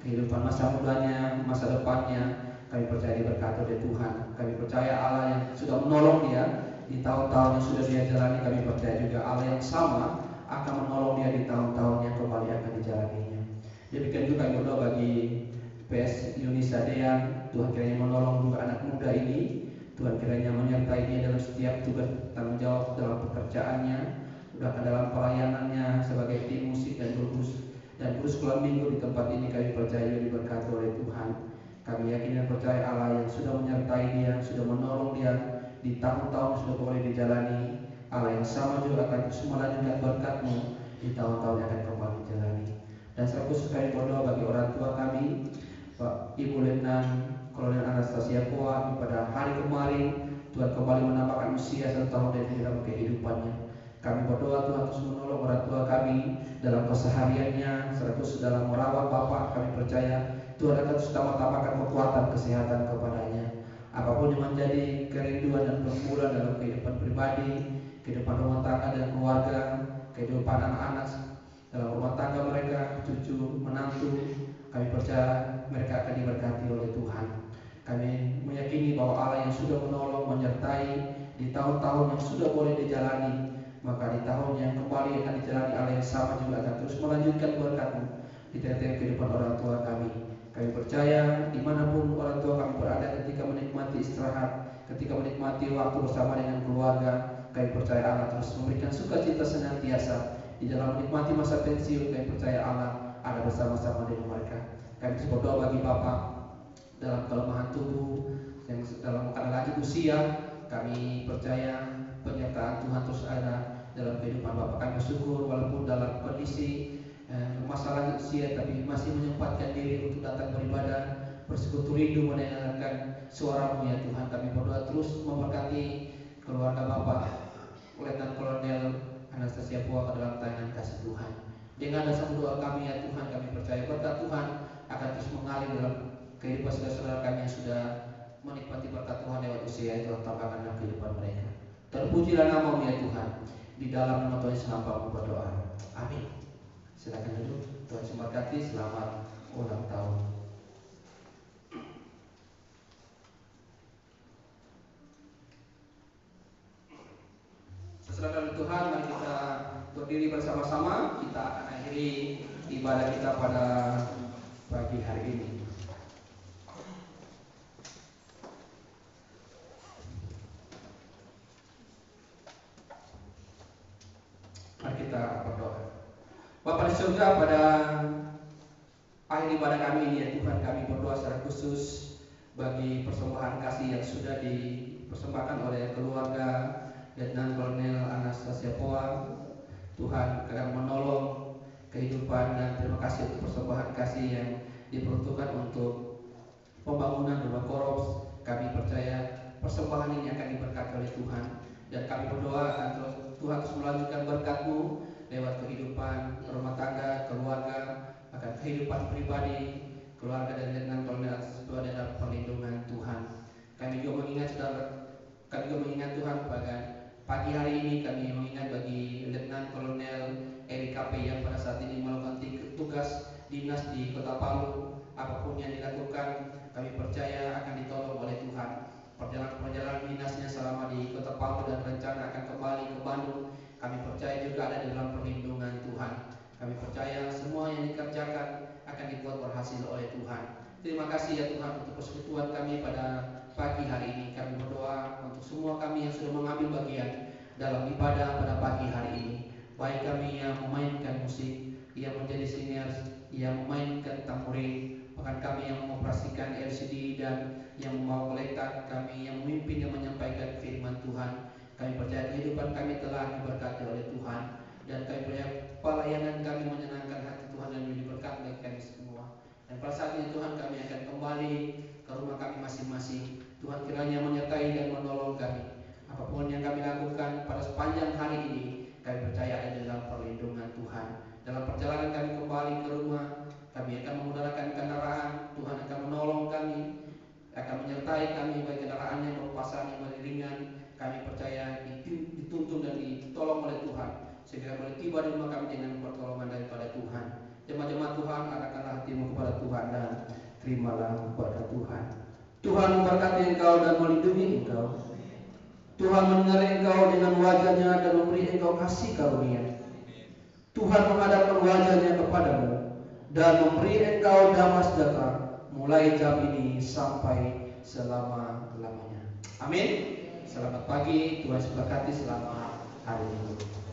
Kehidupan masa mudanya, masa depannya, kami percaya diberkati oleh Tuhan. Kami percaya Allah yang sudah menolong dia di tahun-tahun yang sudah dia jalani. Kami percaya juga Allah yang sama akan menolong dia di tahun-tahun yang kembali akan dijalaninya. Demikian juga kami berdoa bagi PS Yunisa Dean. Tuhan kiranya menolong juga anak muda ini. Tuhan kiranya menyertai dia dalam setiap tugas tanggung jawab dalam pekerjaannya, bahkan dalam pelayanannya sebagai tim musik dan guru sekolah minggu di tempat ini. Kami percaya diberkati oleh Tuhan. Kami yakin dan percaya Allah yang sudah menyertai dia, sudah menolong dia di tahun-tahun yang sudah boleh dijalani. Allah yang sama juga akan terus melanjutkan berkat-Mu di tahun-tahun yang akan kembali dijalani. Dan secara khusus kami berdoa bagi orang tua kami, Pak Ibu Letnan Kolonel Anastasia Poa, pada hari kemarin Tuhan kembali menambahkan usia 1 tahun dari dalam kehidupannya. Kami berdoa Tuhan terus menolong orang tua kami dalam kesehariannya, serta dalam merawat Bapak. Kami percaya Tuhan akan terus tambahkan kekuatan kesehatan kepadanya. Apapun yang menjadi kerinduan dan pergumulan dalam kehidupan pribadi, kehidupan rumah tangga dan keluarga, kehidupan anak-anak dalam rumah tangga mereka, cucu, menantu, kami percaya mereka akan diberkati oleh Tuhan. Kami meyakini bahwa Allah yang sudah menolong, menyertai di tahun-tahun yang sudah boleh dijalani, maka di tahun yang kembali akan dijalani Allah yang sama juga akan terus melanjutkan berkat-Mu di tiap-tiap kehidupan orang tua kami. Kami percaya dimanapun orang tua kami berada, ketika menikmati istirahat, ketika menikmati waktu bersama dengan keluarga, kami percaya Allah terus memberikan sukacita senantiasa di dalam menikmati masa pensiun. Kami percaya Allah ada bersama-sama dengan mereka. Kami terus berdoa bagi Bapak dalam kelemahan tubuh, yang dalam keadaan lanjut usia. Kami percaya penyertaan Tuhan terus ada dalam kehidupan Bapak. Kami bersyukur walaupun dalam kondisi masalah usia, tapi masih menyempatkan diri untuk datang beribadah, bersekutu rindu mendengarkan suara-Mu ya Tuhan. Kami berdoa terus memberkati keluarga Bapak Letnan Kolonel Anastasia Poa ke dalam tangan kasih Tuhan. Dengan dasar doa kami ya Tuhan, kami percaya berkat Tuhan akan terus mengalir dalam kehidupan saudara-saudara kami yang sudah menikmati berkat Tuhan lewat usia itu, tambahkan dalam kehidupan mereka. Terpujilah nama-Mu ya Tuhan. Di dalam nama Tuhan Yesus hamba berdoa. Amin. Silakan duduk. Tuhan memberkati. Selamat ulang tahun. Saudara Tuhan, mari kita berdiri bersama-sama. Kita akan akhiri ibadah kita pada pagi hari ini. Mari kita berdoa. Bapa di surga, pada akhir ibadah kami ini ya Tuhan, kami berdoa secara khusus bagi persembahan kasih yang sudah dipersembahkan oleh keluarga Letnan Kolonel Anastasia Poa. Tuhan akan menolong kehidupan, dan terima kasih untuk persembahan kasih yang diperuntukkan untuk pembangunan rumah Korops. Kami percaya persembahan ini akan diberkati oleh Tuhan, dan kami berdoa akan Tuhan terus melanjutkan berkat-Mu lewat kehidupan rumah tangga, keluarga, akan kehidupan pribadi keluarga dan Letnan Kolonel itu ada dalam perlindungan Tuhan. Kami juga mengingat Tuhan pada pagi hari ini kami mengingat bagi Letnan Kolonel RKP yang pada saat ini melakukan tugas dinas di Kota Palu. Apapun yang dilakukan, kami percaya akan ditolong oleh Tuhan. Perjalanan dinasnya selama di Kota Palu dan rencana akan kembali ke Bandung, kami percaya juga ada di dalam perlindungan Tuhan. Kami percaya semua yang dikerjakan akan dibuat berhasil oleh Tuhan. Terima kasih ya Tuhan untuk persekutuan kami pada pagi hari ini. Kami berdoa untuk semua kami yang sudah mengambil bagian dalam ibadah pada pagi hari ini. Baik kami yang memainkan musik, yang menjadi senior, yang memainkan tamborin, bahkan kami yang mengoperasikan LCD dan yang membawa kolektor, kami yang memimpin yang menyampaikan firman Tuhan. Kami percaya kehidupan kami telah diberkati oleh Tuhan, dan kami percaya pelayanan kami menyenangkan hati Tuhan dan diberkati bagi kami semua. Dan pada saat ini Tuhan, kami akan kembali ke rumah kami masing-masing. Tuhan kiranya menyertai dan menolong kami. Apapun yang kami lakukan pada sepanjang hari ini, kami percaya ada dalam perlindungan Tuhan. Dalam perjalanan kami kembali ke rumah, kami akan menggunakan kendaraan. Tuhan akan menolong kami, akan menyertai kami bagi kendaraan yang berpasan yang beriringan. Kami percaya dituntun dan ditolong oleh Tuhan, sehingga boleh tiba di rumah kami dengan pertolongan daripada Tuhan. Jemaat-jemaat Tuhan, arahkanlah hatimu kepada Tuhan dan terimalah kepada Tuhan. Tuhan memberkati engkau dan melindungi engkau. Tuhan menyertai engkau dengan wajahnya dan memberi engkau kasih karunia. Tuhan menghadapkan wajahnya kepadamu dan memberi engkau damai sejahtera mulai jam ini sampai selama-lamanya. Amin. Selamat pagi, Tuhan memberkati selama hari ini.